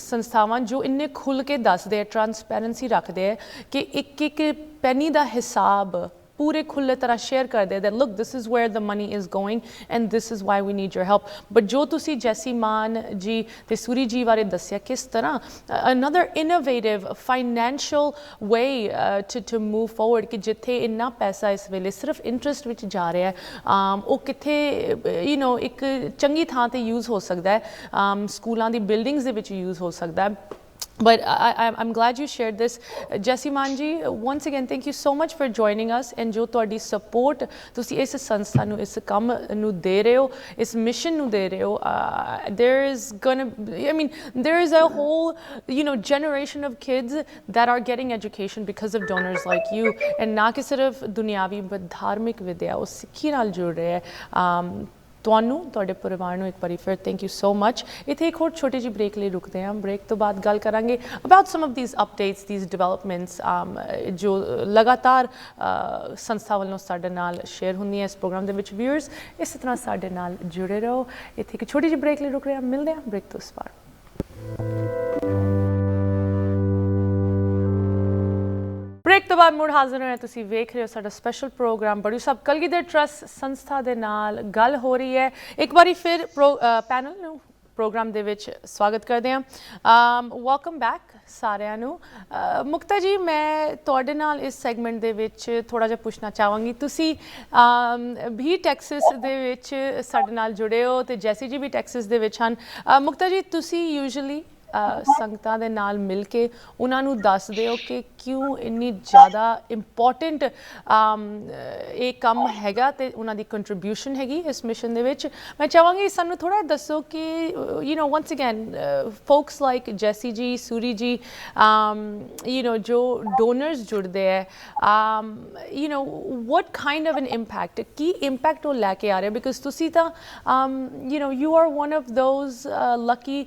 ਸੰਸਥਾਵਾਂ ਜੋ ਇੰਨੇ ਖੁੱਲ੍ਹ ਕੇ ਦੱਸਦੇ ਆ ਟਰਾਂਸਪੈਰੈਂਸੀ ਰੱਖਦੇ ਆ ਕਿ ਇੱਕ ਪੈਨੀ ਦਾ ਹਿਸਾਬ पूरे खुले तरह शेयर कर दे that look this is where the money is going and this is why we need your help। but जो तुसी जैसी मान जी ते सूरी जी बारे दस्या किस तरह another innovative financial way to move forward कि जिथे इन्ना पैसा इस वेले सिर्फ इंटरस्ट विच जा रहा है वो किथे you know एक चंगी थां ते यूज़ हो सकता है स्कूलों दी बिल्डिंग्स दे विच यूज़ हो सकता है। But I'm glad you shared this। Jessie Maan ji, once again thank you so much for joining us and jo ਤੁਹਾਡੀ support ਤੁਸੀਂ ਇਸ ਸੰਸਥਾ ਨੂੰ ਇਸ ਕੰਮ ਨੂੰ ਦੇ ਰਹੇ ਹੋ ਇਸ ਮਿਸ਼ਨ ਨੂੰ ਦੇ ਰਹੇ ਹੋ there is gonna I mean there is a whole you know generation of kids that are getting education because of donors like you and ਨਾ ਕਿ ਸਿਰਫ ਦੁਨਿਆਵੀ but ਧਾਰਮਿਕ ਵਿਦਿਆ ਉਹ ਸਿੱਖੀ ਨਾਲ ਜੁੜ ਰਹੇ ਹੈ। ਤੁਹਾਨੂੰ ਤੁਹਾਡੇ ਪਰਿਵਾਰ ਨੂੰ ਇੱਕ ਵਾਰੀ ਫਿਰ ਥੈਂਕ ਯੂ ਸੋ ਮਚ। ਇੱਥੇ ਇੱਕ ਹੋਰ ਛੋਟੀ ਜਿਹੀ ਬ੍ਰੇਕ ਲਈ ਰੁਕਦੇ ਹਾਂ। ਬ੍ਰੇਕ ਤੋਂ ਬਾਅਦ ਗੱਲ ਕਰਾਂਗੇ about some of these updates these developments ਜੋ ਲਗਾਤਾਰ ਸੰਸਥਾ ਵੱਲੋਂ ਸਾਡੇ ਨਾਲ ਸ਼ੇਅਰ ਹੁੰਦੀਆਂ ਇਸ ਪ੍ਰੋਗਰਾਮ ਦੇ ਵਿੱਚ। ਵਿਊਅਰਸ ਇਸੇ ਤਰ੍ਹਾਂ ਸਾਡੇ ਨਾਲ ਜੁੜੇ ਰਹੋ। ਇੱਥੇ ਇੱਕ ਛੋਟੀ ਜਿਹੀ ਬ੍ਰੇਕ ਲਈ ਰੁਕ ਰਹੇ ਹਾਂ। ਮਿਲਦੇ ਹਾਂ ਬ੍ਰੇਕ ਤੋਂ ਇਸ ਵਾਰ। ब्रेक तो बाद मुड़ हाजिर होए तुसी वेख रहे हो साडा स्पैशल प्रोग्राम बड़ू साहब कलगीधर ट्रस्ट संस्था दे नाल गल हो रही है। एक बारी फिर पैनल नूं प्रोग्राम दे विच स्वागत करते हैं। वैलकम बैक सारिਆਂ ਨੂੰ। ਮੁਕਤਾ ਜੀ ਮੈਂ ਤੁਹਾਡੇ ਨਾਲ ਇਸ ਸੈਗਮੈਂਟ ਦੇ ਵਿੱਚ ਥੋੜਾ ਜਿਹਾ ਪੁੱਛਣਾ ਚਾਹਾਂਗੀ ਤੁਸੀਂ ਵੀ ਟੈਕਸਸ ਦੇ ਵਿੱਚ ਸਾਡੇ ਨਾਲ ਜੁੜੇ ਹੋ ਤੇ ਜੈਸੀ ਜੀ ਵੀ ਟੈਕਸਸ ਦੇ ਵਿੱਚ ਹਨ। ਮੁਕਤਾ ਜੀ ਤੁਸੀਂ ਯੂਜੂਅਲੀ ਸੰਗਤਾਂ ਦੇ ਨਾਲ ਮਿਲ ਕੇ ਉਹਨਾਂ ਨੂੰ ਦੱਸਦੇ ਹੋ ਕਿ ਕਿਉਂ ਇੰਨੀ ਜ਼ਿਆਦਾ ਇੰਪੋਰਟੈਂਟ ਇਹ ਕੰਮ ਹੈਗਾ ਤੇ ਉਹਨਾਂ ਦੀ ਕੰਟਰੀਬਿਊਸ਼ਨ ਹੈਗੀ ਇਸ ਮਿਸ਼ਨ ਦੇ ਵਿੱਚ। ਮੈਂ ਚਾਹਾਂਗੀ ਸਾਨੂੰ ਥੋੜਾ ਦੱਸੋ ਕਿ you know once again focus like Jassi ji ਸੂਰੀ ਜੀ ਯੂ ਨੋ ਜੋ ਡੋਨਰਸ ਜੁੜਦੇ ਹੈ you know what kind of an impact Ki impact ਉਹ ਲੈ ਕੇ ਆ ਰਹੇ ਬਿਕਾਜ਼ ਤੁਸੀਂ ਤਾਂ you know you are one of those lucky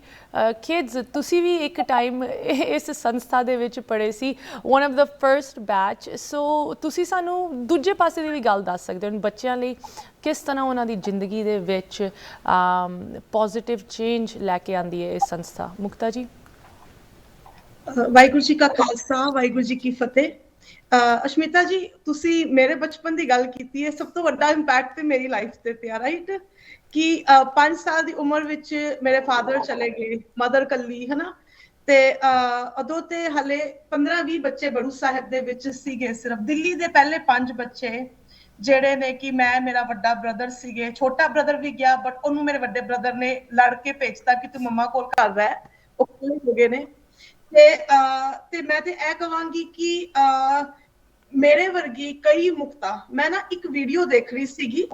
kids ਤੁਸੀਂ ਵੀ ਇੱਕ ਟਾਈਮ ਇਸ ਸੰਸਥਾ ਦੇ ਵਿੱਚ ਪੜ੍ਹੇ ਸੀ, one of the first batch. So ਤੁਸੀਂ ਸਾਨੂੰ ਦੂਜੇ ਪਾਸੇ ਦੀ ਵੀ ਗੱਲ ਦੱਸ ਸਕਦੇ ਹੋ ਬੱਚਿਆਂ ਲਈ ਕਿਸ ਤਰ੍ਹਾਂ ਉਹਨਾਂ ਦੀ ਜ਼ਿੰਦਗੀ ਦੇ ਵਿੱਚ ਪੋਜ਼ਿਟਿਵ ਚੇਂਜ ਲੈ ਕੇ ਆਉਂਦੀ ਹੈ ਇਹ ਸੰਸਥਾ। ਮੁਕਤਾ ਜੀ। ਵਾਹਿਗੁਰੂ ਜੀ ਕਾ ਖਾਲਸਾ, ਵਾਹਿਗੁਰੂ ਜੀ ਕੀ ਫਤਿਹ। ਅਸ਼ਮਿਤਾ ਜੀ, ਤੁਸੀਂ ਮੇਰੇ ਬਚਪਨ ਦੀ ਗੱਲ ਕੀਤੀ ਹੈ। ਸਭ ਤੋਂ ਵੱਡਾ ਇੰਪੈਕਟ ਤੇ ਮੇਰੀ ਲਾਈਫ ਤੇ ਪਿਆ, ਰਾਈਟ, ਕਿ 5 ਸਾਲ ਦੀ ਉਮਰ ਵਿੱਚ ਮੇਰੇ ਫਾਦਰ ਚਲੇ ਗਏ, ਮਦਰ ਕੱਲੀ, ਹਨਾ, ਤੇ ਉਦੋਂ ਤੇ ਹਲੇ 15-20 ਬੱਚੇ ਬੜੂ ਸਾਹਿਬ ਦੇ ਵਿੱਚ ਸੀਗੇ ਸਿਰਫ। ਦਿੱਲੀ ਦੇ ਪਹਿਲੇ 5 ਬੱਚੇ ਜਿਹੜੇ ਨੇ ਕਿ ਮੇਰਾ ਵੱਡਾ ਬ੍ਰਦਰ ਸੀਗੇ, ਛੋਟਾ ਬ੍ਰਦਰ ਵੀ ਗਿਆ, ਬਟ ਉਹਨੂੰ ਮੇਰੇ ਵੱਡੇ ਬ੍ਰਦਰ ਨੇ ਲੜ ਕੇ ਭੇਜਤਾ ਕਿ ਤੂੰ ਮੰਮਾ ਕੋਲ ਘਰ ਰਹਿ, ਉਹ ਕੋਲ ਹੋ ਗਏ ਨੇ। ਤੇ ਮੈਂ ਤੇ ਇਹ ਕਹਾਂਗੀ ਕਿ ਮੇਰੇ ਵਰਗੀ ਕਈ ਮੁਕਤਾ, ਮੈਂ ਨਾ ਇੱਕ ਵੀਡੀਓ ਦੇਖ ਰਹੀ ਸੀਗੀ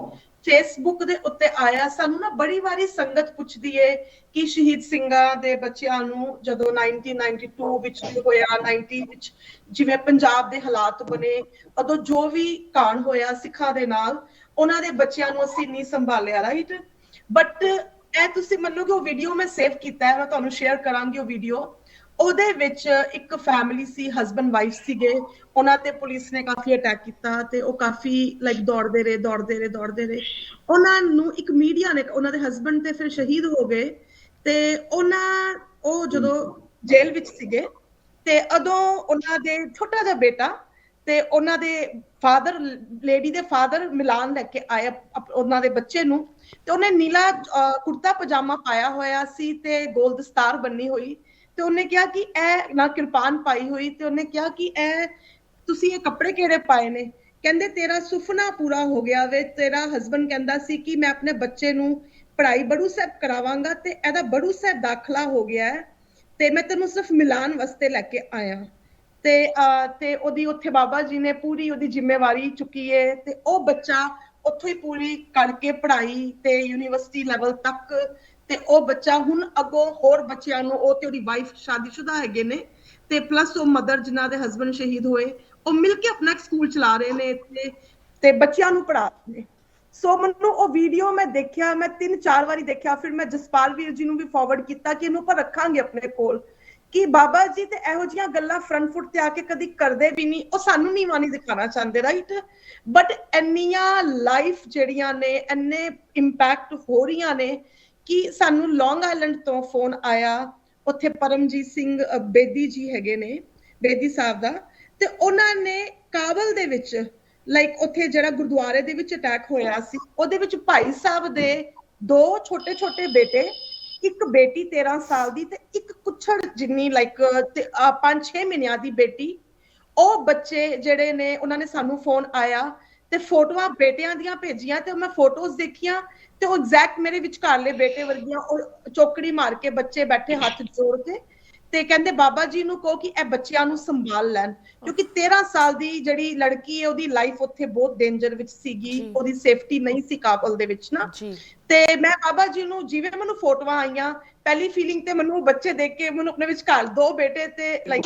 ਫੇਸਬੁੱਕ ਦੇ ਉੱਤੇ ਆਇਆ, ਸਾਨੂੰ ਨਾ ਬੜੀ ਵਾਰੀ ਸੰਗਤ ਪੁੱਛਦੀ ਏ ਕਿ ਸ਼ਹੀਦ ਸਿੰਘਾਂ ਦੇ ਬੱਚਿਆਂ ਨੂੰ ਜਦੋਂ 1992 ਵਿੱਚ ਹੋਇਆ, 90 ਵਿੱਚ ਜਿਵੇਂ ਪੰਜਾਬ ਦੇ ਹਾਲਾਤ ਬਣੇ, ਉਦੋਂ ਜੋ ਵੀ ਕਾਂਡ ਹੋਇਆ ਸਿੱਖਾਂ ਦੇ ਨਾਲ, ਉਹਨਾਂ ਦੇ ਬੱਚਿਆਂ ਨੂੰ ਅਸੀਂ ਨਹੀਂ ਸੰਭਾਲਿਆ, ਰਾਈਟ। ਬਟ ਇਹ ਤੁਸੀਂ ਮੰਨੋਗੇ ਉਹ ਵੀਡੀਓ ਮੈਂ ਸੇਵ ਕੀਤਾ ਹੈ, ਮੈਂ ਤੁਹਾਨੂੰ ਸ਼ੇਅਰ ਕਰਾਂਗੀ ਉਹ ਵੀਡੀਓ। ਉਹਦੇ ਵਿੱਚ ਇੱਕ ਫੈਮਿਲੀ ਸੀ, ਹਸਬੈਂਡ ਵਾਈਫ ਸੀਗੇ, ਉਹਨਾਂ ਤੇ ਪੁਲਿਸ ਨੇ ਕਾਫੀ ਅਟੈਕ ਕੀਤਾ ਤੇ ਉਹ ਕਾਫੀ ਲਾਈਕ ਦੌੜਦੇ ਰਹੇ। ਉਹਨਾਂ ਨੂੰ ਇੱਕ ਮੀਡੀਆ ਨੇ, ਉਹਨਾਂ ਦੇ ਹਸਬੈਂਡ ਤੇ ਫਿਰ ਸ਼ਹੀਦ ਹੋ ਗਏ ਤੇ ਉਹ ਜਦੋਂ ਜੇਲ੍ਹ ਵਿੱਚ ਸੀਗੇ ਤੇ ਉਦੋਂ ਉਹਨਾਂ ਦੇ ਛੋਟਾ ਜਿਹਾ ਬੇਟਾ ਤੇ ਉਹਨਾਂ ਦੇ ਫਾਦਰ, ਲੇਡੀ ਦੇ ਫਾਦਰ ਮਿਲਾਨ ਲੈ ਕੇ ਆਏ ਉਹਨਾਂ ਦੇ ਬੱਚੇ ਨੂੰ, ਤੇ ਉਹਨੇ ਨੀਲਾ ਕੁੜਤਾ ਪਜਾਮਾ ਪਾਇਆ ਹੋਇਆ ਸੀ ਤੇ ਗੋਲ ਦਸਤਾਰ ਬੰਨੀ ਹੋਈ, ਤੇ ਉਹਨੇ ਕਿਹਾ ਕਿ ਇਹ ਨਾਲ ਕਿਰਪਾਨ ਪਾਈ ਹੋਈ, ਤੇ ਉਹਨੇ ਕਿਹਾ ਕਿ ਤੁਸੀਂ ਇਹ ਕੱਪੜੇ ਕਿਹੜੇ ਪਾਏ ਨੇ? ਕਹਿੰਦੇ ਤੇਰਾ ਸੁਪਨਾ ਪੂਰਾ ਹੋ ਗਿਆ ਵੇ। ਤੇਰਾ ਹਸਬੈਂਡ ਕਹਿੰਦਾ ਸੀ ਕਿ ਮੈਂ ਆਪਣੇ ਬੱਚੇ ਨੂੰ ਪੜ੍ਹਾਈ ਬੜੂ ਸਾਹਿਬ ਕਰਾਵਾਂਗਾ ਤੇ ਇਹਦਾ ਬੜੂ ਸਾਹਿਬ ਦਾਖਲਾ ਹੋ ਗਿਆ ਹੈ ਤੇ ਮੈਂ ਤੈਨੂੰ ਸਿਰਫ ਮਿਲਾਨ ਵਾਸਤੇ ਲੈ ਕੇ ਆਇਆ। ਤੇ ਉਹਦੀ ਉੱਥੇ ਬਾਬਾ ਜੀ ਨੇ ਪੂਰੀ ਉਹਦੀ ਜ਼ਿੰਮੇਵਾਰੀ ਚੁੱਕੀ ਹੈ ਤੇ ਉਹ ਬੱਚਾ ਉੱਥੋਂ ਹੀ ਪੂਰੀ ਕਰਕੇ ਪੜ੍ਹਾਈ ਤੇ ਯੂਨੀਵਰਸਿਟੀ ਲੈਵਲ ਤੱਕ, ਤੇ ਉਹ ਬੱਚਾ ਹੁਣ ਅੱਗੋਂ ਹੋਰ ਬੱਚਿਆਂ ਨੂੰ, ਉਹ ਤੇ ਉਹਦੀ ਵਾਈਫ ਸ਼ਾਦੀशुदा ਹੈਗੇ ਨੇ ਤੇ ਪਲੱਸ ਉਹ ਮਦਰ ਜਿਨ੍ਹਾਂ ਦੇ ਹਸਬੈਂਡ ਸ਼ਹੀਦ ਹੋਏ, ਉਹ ਮਿਲ ਕੇ ਆਪਣਾ ਇੱਕ ਸਕੂਲ ਚਲਾ ਰਹੇ ਨੇ ਤੇ ਬੱਚਿਆਂ ਨੂੰ ਪੜ੍ਹਾ ਰਹੇ ਨੇ। ਸੋ ਮੈਨੂੰ ਉਹ ਵੀਡੀਓ ਮੈਂ ਦੇਖਿਆ, ਮੈਂ 3-4 ਵਾਰੀ ਦੇਖਿਆ, ਫਿਰ ਮੈਂ ਜਸਪਾਲ ਵੀਰ ਜੀ ਨੂੰ ਵੀ ਫਾਰਵਰਡ ਕੀਤਾ ਕਿ ਇਹਨੂੰ ਆਪਾਂ ਰੱਖਾਂਗੇ ਆਪਣੇ ਕੋਲ, ਕਿ ਬਾਬਾ ਜੀ ਤੇ ਇਹੋ ਜਿਹੀਆਂ ਗੱਲਾਂ ਫਰੰਟ ਫੁੱਟ ਤੇ ਆ ਕੇ ਕਦੀ ਕਰਦੇ ਵੀ ਨਹੀਂ, ਉਹ ਸਾਨੂੰ ਨੀਵਾਂ ਨਹੀਂ ਦਿਖਾਣਾ ਚਾਹੁੰਦੇ, ਰਾਈਟ। ਬਟ ਇੰਨੀਆਂ ਲਾਈਫ ਜਿਹੜੀਆਂ ਨੇ, ਇੰਨੇ ਇੰਪੈਕਟ ਹੋ ਰਹੀਆਂ ਨੇ ਕਿ ਸਾਨੂੰ ਲੌਂਗ ਆਈਲੈਂਡ ਤੋਂ ਫੋਨ ਆਇਆ, ਉੱਥੇ ਪਰਮਜੀਤ ਸਿੰਘ ਬੇਦੀ ਜੀ ਹੈਗੇ ਨੇ, ਬੇਦੀ ਸਾਹਿਬ ਦਾ, ਤੇ ਉਹਨਾਂ ਨੇ ਕਾਬਲ ਦੇ ਵਿੱਚ ਲਾਈਕ ਉੱਥੇ ਜਿਹੜਾ ਗੁਰਦੁਆਰੇ ਦੇ ਵਿੱਚ ਅਟੈਕ ਹੋਇਆ ਸੀ, ਉਹਦੇ ਵਿੱਚ ਭਾਈ ਸਾਹਿਬ ਦੇ 2 ਛੋਟੇ ਬੇਟੇ, ਇੱਕ ਬੇਟੀ 13 ਸਾਲ ਦੀ ਤੇ ਇੱਕ ਕੁੱਛੜ ਜਿੰਨੀ ਲਾਈਕ 5-6 ਮਹੀਨਿਆਂ ਦੀ ਬੇਟੀ, ਉਹ ਬੱਚੇ ਜਿਹੜੇ ਨੇ ਉਹਨਾਂ ਨੇ ਸਾਨੂੰ ਫੋਨ ਆਇਆ ਤੇ ਫੋਟੋਆਂ ਬੇਟਿਆਂ ਦੀਆਂ ਭੇਜੀਆਂ ਤੇ ਮੈਂ ਫੋਟੋਜ਼ ਦੇਖੀਆਂ ਤੇ ਉਹ ਐਗਜ਼ੈਕਟ ਮੇਰੇ ਵਿਚਕਾਰਲੇ ਬੇਟੇ ਵਰਗੀਆਂ, ਉਹ ਚੌਕੜੀ ਮਾਰ ਕੇ ਬੱਚੇ ਬੈਠੇ ਹੱਥ ਜੋੜ ਕੇ ਤੇ ਕਹਿੰਦੇ ਬਾਬਾ ਜੀ ਨੂੰ ਕਹੋ ਕਿ ਇਹ ਬੱਚਿਆਂ ਨੂੰ ਸੰਭਾਲ ਲੈਣ, ਕਿਉਂਕਿ 13 ਸਾਲ ਦੀ ਜਿਹੜੀ ਲੜਕੀ ਹੈ ਉਹਦੀ ਲਾਈਫ ਉੱਥੇ ਬਹੁਤ ਡੇਂਜਰ ਵਿੱਚ ਸੀਗੀ, ਉਹਦੀ ਸੇਫਟੀ ਨਹੀਂ ਸੀ ਕਾਬਲ ਦੇ ਵਿੱਚ ਨਾ। ਤੇ ਮੈਂ ਬਾਬਾ ਜੀ ਨੂੰ, ਜਿਵੇਂ ਮੈਨੂੰ ਫੋਟੋਆਂ ਆਈਆਂ, ਪਹਿਲੀ ਫੀਲਿੰਗ ਤੇ ਮੈਨੂੰ ਬੱਚੇ ਦੇਖ ਕੇ ਮੈਨੂੰ ਆਪਣੇ ਵਿਚਕਾਰ 2 ਬੇਟੇ ਤੇ ਲਾਈਕ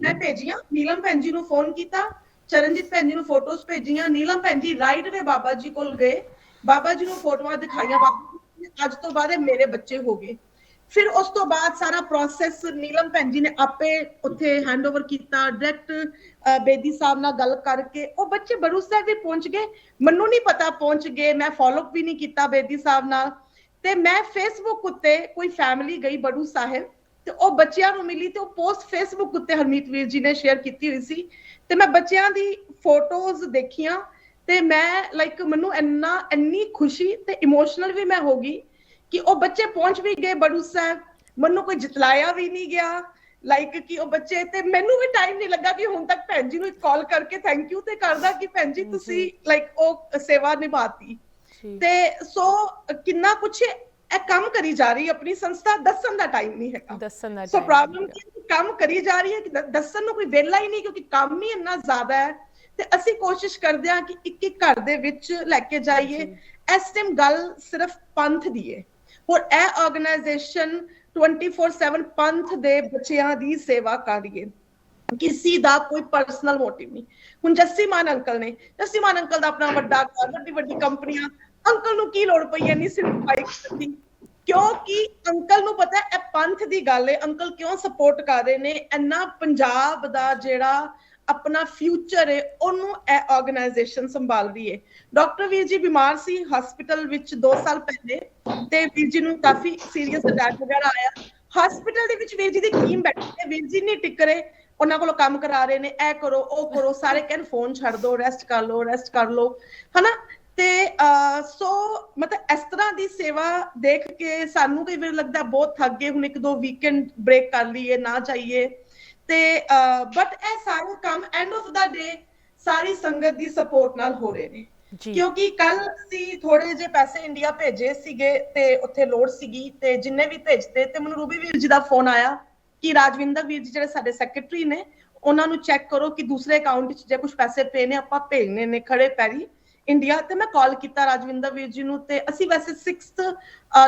ਮੈਂ ਭੇਜੀਆਂ। ਨੀਲਮ ਭੈਣ ਜੀ ਨੂੰ ਫੋਨ ਕੀਤਾ, ਚਰਨਜੀਤ ਭੈਣ ਜੀ ਨੂੰ ਫੋਟੋਜ਼ ਭੇਜੀਆਂ, ਨੀਲਮ ਭੈਣ ਜੀ ਰਾਈਟ ਵੇ ਬਾਬਾ ਜੀ ਕੋਲ ਗਏ, ਬਾਬਾ ਜੀ ਨੂੰ ਫੋਟੋਆਂ ਦਿਖਾਈਆਂ, ਬਾਬਾ ਅੱਜ ਤੋਂ ਬਾਅਦ ਮੇਰੇ ਬੱਚੇ ਹੋ ਗਏ। ਫਿਰ ਉਸ ਤੋਂ ਬਾਅਦ ਸਾਰਾ ਪ੍ਰੋਸੈਸ ਨੀਲਮ ਭੈਣ ਜੀ ਨੇ ਆਪੇ ਉੱਥੇ ਹੈਂਡਓਵਰ ਕੀਤਾ, ਡਾਇਰੈਕਟ ਬੇਦੀ ਸਾਹਿਬ ਨਾਲ ਗੱਲ ਕਰਕੇ ਉਹ ਬੱਚੇ ਬੜੂ ਸਾਹਿਬ ਵੀ ਪਹੁੰਚ ਗਏ, ਮੈਨੂੰ ਨਹੀਂ ਪਤਾ ਪਹੁੰਚ ਗਏ, ਮੈਂ ਫੋਲੋਅਪ ਵੀ ਨਹੀਂ ਕੀਤਾ ਬੇਦੀ ਸਾਹਿਬ ਨਾਲ। ਤੇ ਮੈਂ ਫੇਸਬੁੱਕ ਉੱਤੇ ਕੋਈ ਫੈਮਿਲੀ ਗਈ ਬੜੂ ਸਾਹਿਬ ਤੇ ਉਹ ਬੱਚਿਆਂ ਨੂੰ ਮਿਲੀ ਤੇ ਉਹ ਪੋਸਟ ਫੇਸਬੁੱਕ ਉੱਤੇ ਹਰਮੀਤ ਵੀਰ ਜੀ ਨੇ ਸ਼ੇਅਰ ਕੀਤੀ ਹੋਈ ਸੀ ਤੇ ਮੈਂ ਬੱਚਿਆਂ ਦੀ ਫੋਟੋਜ਼ ਦੇਖੀਆਂ ਤੇ ਮੈਂ ਲਾਈਕ ਮੈਨੂੰ ਇੰਨੀ ਖੁਸ਼ੀ ਤੇ ਇਮੋਸ਼ਨਲ ਵੀ ਮੈਂ ਹੋ ਗਈ ਕਿ ਉਹ ਬੱਚੇ ਪਹੁੰਚ ਵੀ ਗਏ ਬੜੂ ਸਾਹਿਬ, ਮੈਨੂੰ ਕੋਈ ਜਿਤਲਾਇਆ ਵੀ ਨਹੀਂ ਗਿਆ, ਲਾਈਕ ਕਿ ਉਹ ਬੱਚੇ, ਤੇ ਮੈਨੂੰ ਵੀ ਟਾਈਮ ਨਹੀਂ ਲੱਗਾ ਕਿ ਹੁਣ ਤੱਕ ਭੈਣ ਜੀ ਨੂੰ ਕਾਲ ਕਰਕੇ ਥੈਂਕ ਯੂ ਤੇ ਕਰਦਾ ਕਿ ਭੈਣ ਜੀ ਤੁਸੀਂ ਲਾਈਕ ਉਹ ਸੇਵਾ ਨਿਭਾਤੀ। ਤੇ ਸੋ ਕਿੰਨਾ ਕੁਛ ਇਹ ਕੰਮ ਕਰੀ ਜਾ ਰਹੀ ਹੈ ਆਪਣੀ ਸੰਸਥਾ, ਦੱਸਣ ਦਾ ਟਾਈਮ ਨਹੀਂ ਹੈਗਾ। ਸੋ ਪ੍ਰੋਬਲਮ ਕੀ ਕੰਮ ਕਰੀ ਜਾ ਰਹੀ ਹੈ ਕਿ ਦੱਸਣ ਨੂੰ ਕੋਈ ਵਿਹਲਾ ਹੀ ਨਹੀਂ, ਕਿਉਂਕਿ ਕੰਮ ਹੀ ਇੰਨਾ ਜ਼ਿਆਦਾ ਹੈ ਤੇ ਅਸੀਂ ਕੋਸ਼ਿਸ਼ ਕਰਦੇ ਹਾਂ ਕਿ ਇੱਕ ਘਰ ਦੇ ਵਿੱਚ ਲੈ ਕੇ ਜਾਈਏ। ਇਸ ਟਾਈਮ ਗੱਲ ਸਿਰਫ ਪੰਥ ਦੀ ਹੈ, ਔਰ ਇਹ ਆਰਗੇਨਾਈਜੇਸ਼ਨ 24/7 ਪੰਥ ਦੇ ਬੱਚਿਆਂ ਦੀ ਸੇਵਾ ਕਰ ਰਹੀ ਹੈ, ਕਿਸੇ ਦਾ ਕੋਈ ਪਰਸਨਲ ਮੋਟਿਵ ਨਹੀਂ। ਹੁਣ ਜੱਸੀ ਮਾਨ ਅੰਕਲ ਨੇ, ਜੱਸੀ ਮਾਨ ਅੰਕਲ ਦਾ ਆਪਣਾ ਵੱਡਾ ਘਰ, ਵੱਡੀ ਕੰਪਨੀਆਂ, ਅੰਕਲ ਨੂੰ ਕੀ ਲੋੜ ਪਈ ਇੰਨੀ ਸਿਰਫ ਬਾਈਕ ਦੀ? ਕਿਉਂਕਿ ਅੰਕਲ ਨੂੰ ਪਤਾ ਹੈ ਇਹ ਪੰਥ ਦੀ ਗੱਲ ਹੈ, ਅੰਕਲ ਕਿਉਂ ਸਪੋਰਟ ਕਰ ਰਹੇ ਨੇ, ਇੰਨਾ ਪੰਜਾਬ ਦਾ ਜਿਹੜਾ ਆਪਣਾ ਫਿਊਚਰ ਹੈ ਉਹਨੂੰ ਇਹ ਆਰਗੇਨਾਈਜੇਸ਼ਨ ਸੰਭਾਲਦੀ ਹੈ। ਡਾਕਟਰ ਵੀਰ ਜੀ ਬਿਮਾਰ ਸੀ ਹਸਪੀਟਲ ਵਿੱਚ 2 ਸਾਲ ਪਹਿਲੇ, ਤੇ ਵੀਰ ਜੀ ਨੂੰ ਕਾਫੀ ਸੀਰੀਅਸ ਅਟੈਕ ਵਗੈਰਾ ਆਇਆ। ਹਸਪੀਟਲ ਦੇ ਵਿੱਚ ਵੀਰ ਜੀ ਦੀ ਟੀਮ ਬੈਠੀ ਹੈ, ਵੀਰ ਜੀ ਨਹੀਂ ਟਿਕ ਰਹੇ, ਉਹਨਾਂ ਕੋਲੋਂ ਕੰਮ ਕਰਾ ਰਹੇ ਨੇ, ਇਹ ਕਰੋ ਉਹ ਕਰੋ, ਸਾਰੇ ਕਹਿਣ ਫੋਨ ਛੱਡ ਦੋ, ਰੈਸਟ ਕਰ ਲਓ, ਰੈਸਟ ਕਰ ਲਓ, ਹਨਾ। ਤੇ ਸੋ ਮਤਲਬ ਇਸ ਤਰ੍ਹਾਂ ਦੀ ਸੇਵਾ ਦੇਖ ਕੇ ਸਾਨੂੰ ਕਈ ਵਾਰ ਲੱਗਦਾ ਬਹੁਤ ਥੱਕ ਗਏ, ਹੁਣ 1-2 ਵੀਕਐਂਡ ਬ੍ਰੇਕ ਕਰ ਲਈਏ, ਨਾ ਚਾਹੀਏ। ਤੇ ਬਟ ਇਹ ਸਾਰੇ ਕੰਮ ਐਂਡ ਆਫ ਦਾ ਡੇ ਸਾਰੀ ਸੰਗਤ ਦੀ ਸਪੋਰਟ ਨਾਲ ਹੋ ਰਹੇ ਨੇ। ਕਿਉਂਕਿ ਕੱਲ ਅਸੀਂ ਥੋੜੇ ਜਿਹੇ ਪੈਸੇ ਇੰਡੀਆ ਭੇਜੇ ਸੀਗੇ ਤੇ ਉੱਥੇ ਲੋੜ ਸੀਗੀ, ਤੇ ਜਿੰਨੇ ਵੀ ਭੇਜਦੇ ਤੇ ਮੈਨੂੰ ਰੂਬੀ ਵੀਰ ਜੀ ਦਾ ਫੋਨ ਆਇਆ ਕਿ ਰਾਜਵਿੰਦਰ ਵੀਰ ਜੀ ਜਿਹੜੇ ਸਾਡੇ ਸੈਕਟਰੀ ਨੇ ਉਹਨਾਂ ਨੂੰ ਚੈੱਕ ਕਰੋ ਕਿ ਦੂਸਰੇ ਅਕਾਊਂਟ ਵਿੱਚ ਜੇ ਕੁਝ ਪੈਸੇ ਪਏ ਨੇ ਆਪਾਂ ਭੇਜਨੇ ਨੇ ਖੜੇ ਪੈਰੀ ਇੰਡੀਆ। ਤੇ ਮੈਂ ਕਾਲ ਕੀਤਾ ਰਾਜਵਿੰਦਰ ਵੀਰ ਜੀ ਨੂੰ, ਤੇ ਅਸੀਂ ਵੈਸੇ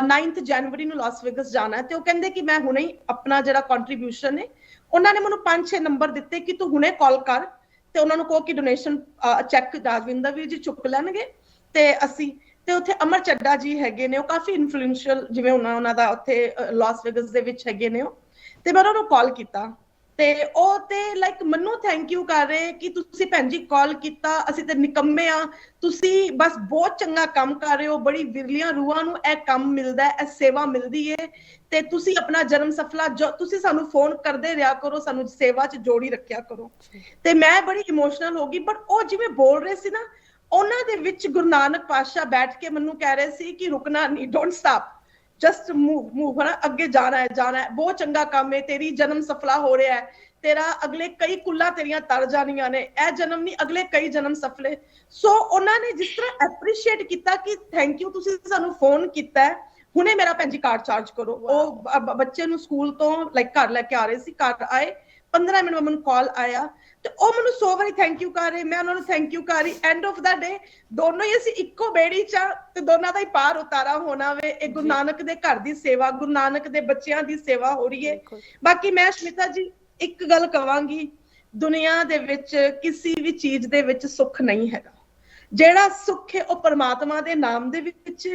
9th ਜਨਵਰੀ ਨੂੰ ਲਾਸ ਵੇਗਸ ਜਾਣਾ ਹੈ, ਤੇ ਉਹ ਕਹਿੰਦੇ ਕਿ ਮੈਂ ਹੁਣੇ ਹੀ ਆਪਣਾ ਜਿਹੜਾ ਕੰਟਰੀਬਿਊਸ਼ਨ ਹੈ, ਉਹਨਾਂ ਨੇ ਮੈਨੂੰ 5-6 ਨੰਬਰ ਦਿੱਤੇ ਕਿ ਤੂੰ ਹੁਣੇ ਕਾਲ ਕਰ ਤੇ ਉਹਨਾਂ ਨੂੰ ਕਹੋ ਕਿ ਡੋਨੇਸ਼ਨ ਚੈੱਕ ਰਾਜਵਿੰਦਰ ਵੀਰ ਜੀ ਚੁੱਕ ਲੈਣਗੇ। ਤੇ ਅਸੀਂ ਤੇ ਉੱਥੇ ਅਮਰ ਚੱਡਾ ਜੀ ਹੈਗੇ ਨੇ, ਉਹ ਕਾਫੀ ਇਨਫਲੂਐਂਸ਼ੀਅਲ ਜਿਵੇਂ ਉਹਨਾਂ ਦਾ ਉੱਥੇ ਲਾਸ ਵੇਗਸ ਦੇ ਵਿੱਚ ਹੈਗੇ ਨੇ ਉਹ, ਤੇ ਮੈਂ ਉਹਨਾਂ ਨੂੰ ਕਾਲ ਕੀਤਾ ਤੇ ਉਹ ਤੇ ਲਾਈਕ ਮੈਨੂੰ ਥੈਂਕ ਯੂ ਕਰ ਰਹੇ ਕਿ ਤੁਸੀਂ ਭੈਣ ਜੀ ਕਾਲ ਕੀਤਾ, ਅਸੀਂ ਤੇ ਨਿਕੰਮੇ ਆ, ਤੁਸੀਂ ਬਸ ਬਹੁਤ ਚੰਗਾ ਕੰਮ ਕਰ ਰਹੇ ਹੋ, ਬੜੀ ਵਿਰਲੀਆਂ ਰੂਹਾਂ ਨੂੰ ਇਹ ਕੰਮ ਮਿਲਦਾ ਹੈ, ਇਹ ਸੇਵਾ ਮਿਲਦੀ ਹੈ, ਤੇ ਤੁਸੀਂ ਆਪਣਾ ਜਨਮ ਸਫਲਾ ਜੋ ਤੁਸੀਂ ਸਾਨੂੰ ਫੋਨ ਕਰਦੇ ਰਿਹਾ ਕਰੋ, ਸਾਨੂੰ ਸੇਵਾ 'ਚ ਜੋੜੀ ਰੱਖਿਆ ਕਰੋ। ਤੇ ਮੈਂ ਬੜੀ ਇਮੋਸ਼ਨਲ ਹੋ ਗਈ, ਬਟ ਉਹ ਜਿਵੇਂ ਬੋਲ ਰਹੇ ਸੀ ਨਾ, ਉਹਨਾਂ ਦੇ ਵਿੱਚ ਗੁਰੂ ਨਾਨਕ ਪਾਤਸ਼ਾਹ ਬੈਠ ਕੇ ਮੈਨੂੰ ਕਹਿ ਰਹੇ ਸੀ ਕਿ ਰੁਕਣਾ ਨਹੀਂ, ਡੋਂਟ ਸਟਾਪ, ਜਸਟ ਮੂਵ ਹੈ ਨਾ, ਅੱਗੇ ਜਾਣਾ ਹੈ, ਬਹੁਤ ਚੰਗਾ ਕੰਮ ਹੈ, ਤੇਰੀ ਜਨਮ ਸਫਲਾ ਹੋ ਰਿਹਾ ਹੈ, ਤੇਰਾ ਅਗਲੇ ਕਈ ਕੁੱਲਾਂ ਤੇਰੀਆਂ ਤਰ ਜਾਣੀਆਂ ਨੇ, ਇਹ ਜਨਮ ਨਹੀਂ ਅਗਲੇ ਕਈ ਜਨਮ ਸਫਲੇ। ਸੋ ਉਹਨਾਂ ਨੇ ਜਿਸ ਤਰ੍ਹਾਂ ਐਪਰੀਸ਼ੀਏਟ ਕੀਤਾ ਕਿ ਥੈਂਕ ਯੂ ਤੁਸੀਂ ਸਾਨੂੰ ਫੋਨ ਕੀਤਾ ਹੈ, ਹੁਣੇ ਮੇਰਾ ਭੈਣ ਜੀ ਕਾਰਡ ਚਾਰਜ ਕਰੋ। ਉਹ ਬੱਚੇ ਨੂੰ ਸਕੂਲ ਤੋਂ ਲਾਈਕ ਘਰ ਲੈ ਕੇ ਆ ਰਹੇ ਸੀ, ਘਰ ਆਏ 15 ਮਿੰਟ ਮੈਨੂੰ ਕਾਲ ਆਇਆ, ਤੇ ਉਹ ਮੈਨੂੰ 100 ਵਾਰੀ ਥੈਂਕ ਯੂ ਕਰ ਰਹੇ, ਮੈਂ ਉਹਨਾਂ ਨੂੰ ਥੈਂਕ ਯੂ ਕਰ ਰਹੀ। ਐਂਡ ਆਫ ਦਾ ਡੇ ਦੋਨੋਂ ਹੀ ਅਸੀਂ ਇੱਕੋ ਬੇੜੀ 'ਚ ਤੇ ਦੋਨਾਂ ਦਾ ਹੀ ਪਾਰ ਉਤਾਰਾ ਹੋਣਾ ਵੇ। ਇਹ ਗੁਰੂ ਨਾਨਕ ਦੇ ਘਰ ਦੀ ਸੇਵਾ, ਗੁਰੂ ਨਾਨਕ ਦੇ ਬੱਚਿਆਂ ਦੀ ਸੇਵਾ ਹੋ ਰਹੀ ਹੈ। ਬਾਕੀ ਮੈਂ ਸ਼ਮਿਤਾ ਜੀ ਇੱਕ ਗੱਲ ਕਵਾਂਗੀ, ਦੁਨੀਆ ਦੇ ਵਿੱਚ ਕਿਸੇ ਵੀ ਚੀਜ਼ ਦੇ ਵਿੱਚ ਸੁੱਖ ਨਹੀਂ ਹੈਗਾ, ਜਿਹੜਾ ਸੁੱਖ ਹੈ ਉਹ ਪਰਮਾਤਮਾ ਦੇ ਨਾਮ ਦੇ ਵਿੱਚ,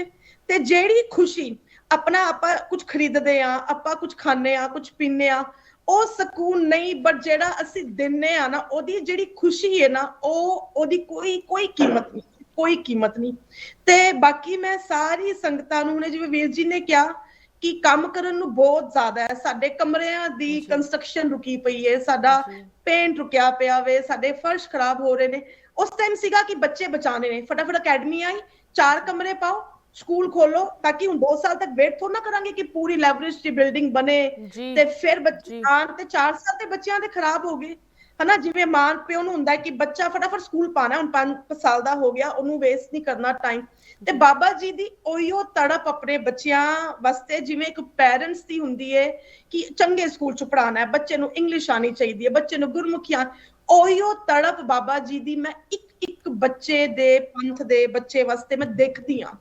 ਤੇ ਜਿਹੜੀ ਖੁਸ਼ੀ ਆਪਣਾ ਆਪਾਂ ਕੁਝ ਖਰੀਦਦੇ ਆ, ਆਪਾਂ ਕੁਝ ਖਾਂਦੇ ਆ, ਕੁਝ ਪੀਂਦੇ ਆ, ਉਹ ਸਕੂਨ ਨਹੀਂ, ਬਟ ਜਿਹੜਾ ਅਸੀਂ ਦਿੰਨੇ ਆ ਨਾ, ਉਹਦੀ ਜਿਹੜੀ ਖੁਸ਼ੀ ਹੈ ਨਾ, ਉਹਦੀ ਕੋਈ ਕੀਮਤ ਨਹੀਂ, ਕੋਈ ਕੀਮਤ ਨਹੀਂ। ਤੇ ਬਾਕੀ ਮੈਂ ਸਾਰੀ ਸੰਗਤਾਂ ਨੂੰ, ਹੁਣ ਜਿਵੇਂ ਵੀਰ ਜੀ ਨੇ ਕਿਹਾ ਕਿ ਕੰਮ ਕਰਨ ਨੂੰ ਬਹੁਤ ਜ਼ਿਆਦਾ ਹੈ, ਸਾਡੇ ਕਮਰਿਆਂ ਦੀ ਕੰਸਟਰਕਸ਼ਨ ਰੁਕੀ ਪਈ ਹੈ, ਸਾਡਾ ਪੇਂਟ ਰੁਕਿਆ ਪਿਆ ਵੇ, ਸਾਡੇ ਫਰਸ਼ ਖਰਾਬ ਹੋ ਰਹੇ ਨੇ। ਉਸ ਟਾਈਮ ਸੀਗਾ ਕਿ ਬੱਚੇ ਬਚਾਣੇ ਨੇ, ਫਟਾਫਟ ਅਕੈਡਮੀ ਆਈ, 4 ਕਮਰੇ ਪਾਓ, ਸਕੂਲ ਖੋਲੋ, ਤਾਂ ਕਿ ਹੁਣ 2 ਸਾਲ ਤੱਕ ਵੇਟ ਥੋੜਾ ਨਾ ਕਰਾਂਗੇ ਕਿ ਪੂਰੀ ਲੈਵਰੇਜ ਦੀ ਬਿਲਡਿੰਗ ਬਣੇ, ਤੇ ਫਿਰ ਬੱਚੇ ਆਣ ਤੇ 4 ਸਾਲ ਤੇ ਬੱਚਿਆਂ ਦੇ ਖਰਾਬ ਹੋ ਗਏ, ਹਨਾ। ਜਿਵੇਂ ਮਾਂ ਪਿਓ ਨੂੰ ਹੁੰਦਾ ਕਿ ਬੱਚਾ ਫਟਾਫਟ ਸਕੂਲ ਪਾਣਾ, ਹੁਣ 5 ਸਾਲ ਦਾ ਹੋ ਗਿਆ, ਉਹਨੂੰ ਵੇਸਟ ਨਹੀਂ ਕਰਨਾ ਟਾਈਮ। ਤੇ ਬਾਬਾ ਜੀ ਦੀ ਉਹੀਓ ਤੜਪ ਆਪਣੇ ਬੱਚਿਆਂ ਵਾਸਤੇ, ਜਿਵੇਂ ਇੱਕ ਪੈਰੈਂਟਸ ਦੀ ਹੁੰਦੀ ਹੈ ਕਿ ਚੰਗੇ ਸਕੂਲ ਚ ਪੜਾਉਣਾ ਹੈ, ਬੱਚੇ ਨੂੰ ਇੰਗਲਿਸ਼ ਆਣੀ ਚਾਹੀਦੀ ਹੈ, ਬੱਚੇ ਨੂੰ ਗੁਰਮੁਖੀ ਉਹੀਓ ਤੜਪ ਬਾਬਾ ਜੀ ਦੀ ਮੈਂ ਇੱਕ ਬੱਚੇ ਦੇ ਪੰਥ ਦੇ ਬੱਚੇ ਵਾਸਤੇ ਮੈਂ ਦੇਖਦੀ ਹਾਂ।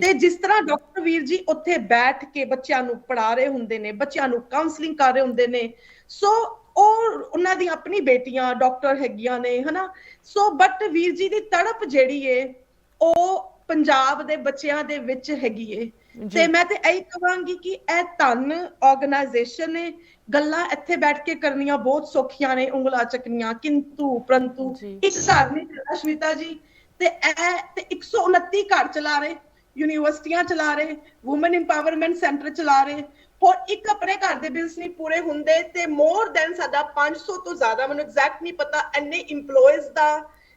ਤੇ ਜਿਸ ਤਰ੍ਹਾਂ ਡਾਕਟਰ ਵੀਰ ਜੀ ਉੱਥੇ ਬੈਠ ਕੇ ਬੱਚਿਆਂ ਨੂੰ ਪੜ੍ਹਾ ਰਹੇ ਹੁੰਦੇ ਨੇ, ਬੱਚਿਆਂ ਨੂੰ ਕਾਉਂਸਲਿੰਗ ਕਰ ਰਹੇ ਹੁੰਦੇ ਨੇ, ਸੋ ਉਹਨਾਂ ਦੀ ਆਪਣੀ ਬੇਟੀਆਂ ਡਾਕਟਰ ਹੈਗੀਆਂ ਨੇ, ਹਨਾ। ਸੋ ਬਟ ਵੀਰ ਜੀ ਦੀ ਤੜਪ ਜਿਹੜੀ ਏ ਉਹ ਪੰਜਾਬ ਦੇ ਬੱਚਿਆਂ ਦੇ ਵਿੱਚ ਹੈਗੀ ਏ। ਤੇ ਮੈਂ ਤੇ ਇਹੀ ਕਹਾਂਗੀ ਕਿ ਇਹ ਧੰਨ ਆਰਗੇਨਾਈਜੇਸ਼ਨ ਨੇ, ਗੱਲਾਂ ਇੱਥੇ ਬੈਠ ਕੇ ਕਰਨੀਆਂ ਬਹੁਤ ਸੌਖੀਆਂ ਨੇ, ਉਂਗਲਾਂ ਚੱਕਣੀਆਂ, ਕਿੰਤੂ ਪਰੰਤੂ ਇੱਕ ਘਰ ਨਹੀਂ ਚੱਲਦਾ ਸ਼ਮਿਤਾ ਜੀ, ਤੇ ਇਹ ਤੇ 129 ਘਰ ਚਲਾ ਰਹੇ, ਯੂਨੀਵਰਸਿਟੀਆਂ ਚਲਾ ਰਹੇ, ਵੂਮਨ ਇੰਪਾਵਰਮੈਂਟ ਸੈਂਟਰ ਚਲਾ ਰਹੇ, ਹੋਰ ਇੱਕ ਆਪਣੇ ਘਰ ਦੇ ਬਿਲਸ ਨਹੀਂ ਪੂਰੇ ਹੁੰਦੇ, ਤੇ ਮੋਰ ਦੈਨ ਸਾਡਾ 500 ਤੋਂ ਜ਼ਿਆਦਾ, ਮੈਨੂੰ ਐਗਜ਼ੈਕਟ ਨਹੀਂ ਪਤਾ, ਇੰਨੇ EMPLOYEES ਦਾ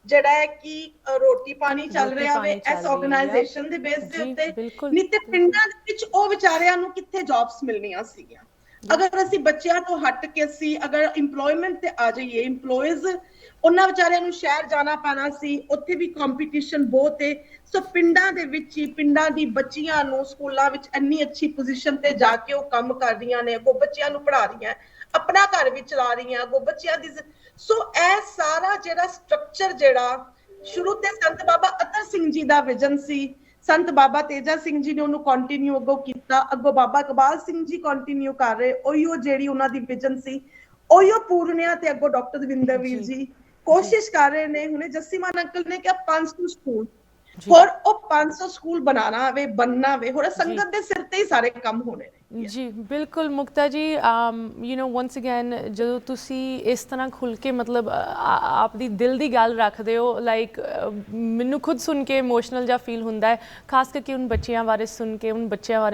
ਜਿਹੜਾ ਹੈ ਕਿ ਰੋਟੀ ਪਾਣੀ ਚੱਲ ਰਿਹਾ ਵੇ ਇਸ ਆਰਗੇਨਾਈਜੇਸ਼ਨ ਦੇ ਬੇਸ ਦੇ ਉੱਤੇ। ਨਹੀਂ ਤੇ ਪਿੰਡਾਂ ਦੇ ਵਿੱਚ ਉਹ ਵਿਚਾਰਿਆਂ ਨੂੰ ਕਿੱਥੇ ਜੌਬਸ ਮਿਲਣੀਆਂ ਸੀਗੀਆਂ। ਅਗਰ ਅਸੀਂ ਬੱਚਿਆਂ ਤੋਂ ਹਟ ਕੇ ਅਸੀਂ ਅਗਰ ਇੰਪਲੋਇਮੈਂਟ ਤੇ ਆ ਜਾਈਏ, EMPLOYEES ਉਹਨਾਂ ਵਿਚਾਰਿਆਂ ਨੂੰ ਸ਼ਹਿਰ ਜਾਣਾ ਪੈਣਾ ਸੀ, ਉੱਥੇ ਵੀ ਕੰਪੀਟੀਸ਼ਨ ਬਹੁਤ ਹੈ। ਸੋ ਪਿੰਡਾਂ ਦੇ ਵਿੱਚ ਹੀ ਪਿੰਡਾਂ ਦੀ ਬੱਚੀਆਂ ਨੂੰ ਸਕੂਲਾਂ ਵਿੱਚ ਇੰਨੀ ਅੱਛੀ ਪੋਜੀਸ਼ਨ ਤੇ ਜਾ ਕੇ ਉਹ ਕੰਮ ਕਰ ਰਹੀਆਂ ਨੇ, ਅੱਗੋਂ ਬੱਚਿਆਂ ਨੂੰ ਪੜ੍ਹਾ ਰਹੀਆਂ, ਆਪਣਾ ਘਰ ਵੀ ਚਲਾ ਰਹੀਆਂ, ਅੱਗੋਂ ਬੱਚਿਆਂ ਦੀ। ਸੋ ਇਹ ਸਾਰਾ ਜਿਹੜਾ ਸਟਰਕਚਰ ਜਿਹੜਾ ਸ਼ੁਰੂ ਤੇ ਸੰਤ ਬਾਬਾ ਅਤਰ ਸਿੰਘ ਜੀ ਦਾ ਵਿਜ਼ਨ ਸੀ, ਸੰਤ ਬਾਬਾ ਤੇਜਾ ਸਿੰਘ ਜੀ ਨੇ ਉਹਨੂੰ ਕੰਟੀਨਿਊ ਅੱਗੋਂ ਕੀਤਾ, ਅੱਗੋਂ ਬਾਬਾ ਇਕਬਾਲ ਸਿੰਘ ਜੀ ਕੰਟੀਨਿਊ ਕਰ ਰਹੇ, ਉਹੀਓ ਜਿਹੜੀ ਉਹਨਾਂ ਦੀ ਵਿਜ਼ਨ ਸੀ ਉਹੀਓ ਪੂਰਨਿਆ, ਤੇ ਅੱਗੋਂ ਡਾਕਟਰ ਦਵਿੰਦਰ ਵੀਰ ਜੀ ਕੋਸ਼ਿਸ਼ ਕਰ ਰਹੇ ਨੇ। ਹੁਣੇ ਜੱਸੀ ਮਾਨ ਅੰਕਲ ਨੇ ਕਿਹਾ 500 ਸਕੂਲ, ਹੋਰ ਉਹ 500 ਸਕੂਲ ਬਣਾਉਣਾ ਵੇ ਬਣਨਾ ਵੇ ਹੋਰ ਸੰਗਤ ਦੇ ਸਿਰ ਤੇ ਹੀ ਸਾਰੇ ਕੰਮ ਹੋਣੇ ਨੇ ਜੀ ਬਿਲਕੁਲ ਮੁਕਤਾ ਜੀ ਯੂ نو ਵਾਂਸ ਅਗੇਨ ਜਦੋਂ ਤੁਸੀਂ ਇਸ ਤਰ੍ਹਾਂ ਖੁੱਲ ਕੇ ਮਤਲਬ ਆਪਦੀ ਦਿਲ ਦੀ ਗੱਲ ਰੱਖਦੇ ਹੋ ਲਾਈਕ ਮੈਨੂੰ ਖੁਦ ਸੁਣ ਕੇ ਇਮੋਸ਼ਨਲ ਜਿਹਾ ਫੀਲ ਹੁੰਦਾ ਹੈ ਖਾਸ ਕਰਕੇ ਉਨ ਬੱਚਿਆਂ ਬਾਰੇ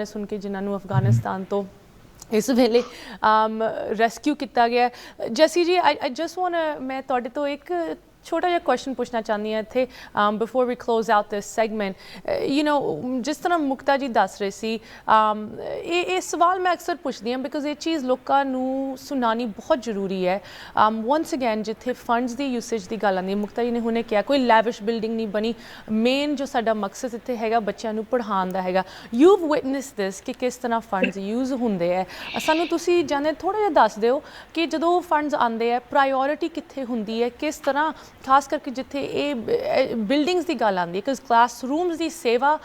ਸੁਣ ਕੇ ਜਿਨ੍ਹਾਂ ਨੂੰ ਅਫਗਾਨਿਸਤਾਨ ਤੋਂ ਇਸ ਵੇਲੇ ਰੈਸਕਿਊ ਕੀਤਾ ਗਿਆ ਜੈਸੀ ਜੀ ਆਈ ਜਸਟ ਵਾਂਟ ਮੈਂ ਤੁਹਾਡੇ ਤੋਂ ਇੱਕ ਛੋਟਾ ਜਿਹਾ ਕੁਐਸਚਨ ਪੁੱਛਣਾ ਚਾਹੁੰਦੀ ਹਾਂ ਇੱਥੇ before we close out this segment you know ਜਿਸ ਤਰ੍ਹਾਂ ਮੁਕਤਾ ਜੀ ਦੱਸ ਰਹੇ ਸੀ ਇਹ ਸਵਾਲ ਮੈਂ ਅਕਸਰ ਪੁੱਛਦੀ ਹਾਂ ਬਿਕਾਜ਼ ਇਹ ਚੀਜ਼ ਲੋਕਾਂ ਨੂੰ ਸੁਣਾਉਣੀ ਬਹੁਤ ਜ਼ਰੂਰੀ ਹੈ ਵਾਂਸ ਅਗੇਨ ਜਿੱਥੇ ਫੰਡਸ ਦੀ ਯੂਸੇਜ ਦੀ ਗੱਲ ਆਉਂਦੀ ਮੁਕਤਾ ਜੀ ਨੇ ਹੁਣੇ ਕਿਹਾ ਕੋਈ ਲੈਵਿਸ਼ ਬਿਲਡਿੰਗ ਨਹੀਂ ਬਣੀ ਮੇਨ ਜੋ ਸਾਡਾ ਮਕਸਦ ਇੱਥੇ ਹੈਗਾ ਬੱਚਿਆਂ ਨੂੰ ਪੜ੍ਹਾਉਣ ਦਾ ਹੈਗਾ ਯੂਵ ਵਿਟਨੈਸ ਦਿਸ ਕਿ ਕਿਸ ਤਰ੍ਹਾਂ ਫੰਡਸ ਯੂਜ਼ ਹੁੰਦੇ ਹੈ ਸਾਨੂੰ ਤੁਸੀਂ ਜਾਣੇ ਥੋੜ੍ਹਾ ਜਿਹਾ ਦੱਸ ਦਿਓ ਕਿ ਜਦੋਂ ਫੰਡਸ ਆਉਂਦੇ ਹੈ ਪ੍ਰਾਇਓਰਿਟੀ ਕਿੱਥੇ ਹੁੰਦੀ ਹੈ ਕਿਸ ਤਰ੍ਹਾਂ ਖਾਸ ਕਰਕੇ ਜਿੱਥੇ ਇਹ ਬਿਲਡਿੰਗਸ ਦੀ ਗੱਲ ਆਉਂਦੀ ਹੈ ਕਿਉਂਕਿ ਕਲਾਸਰੂਮਸ ਦੀ ਸੇਵਾ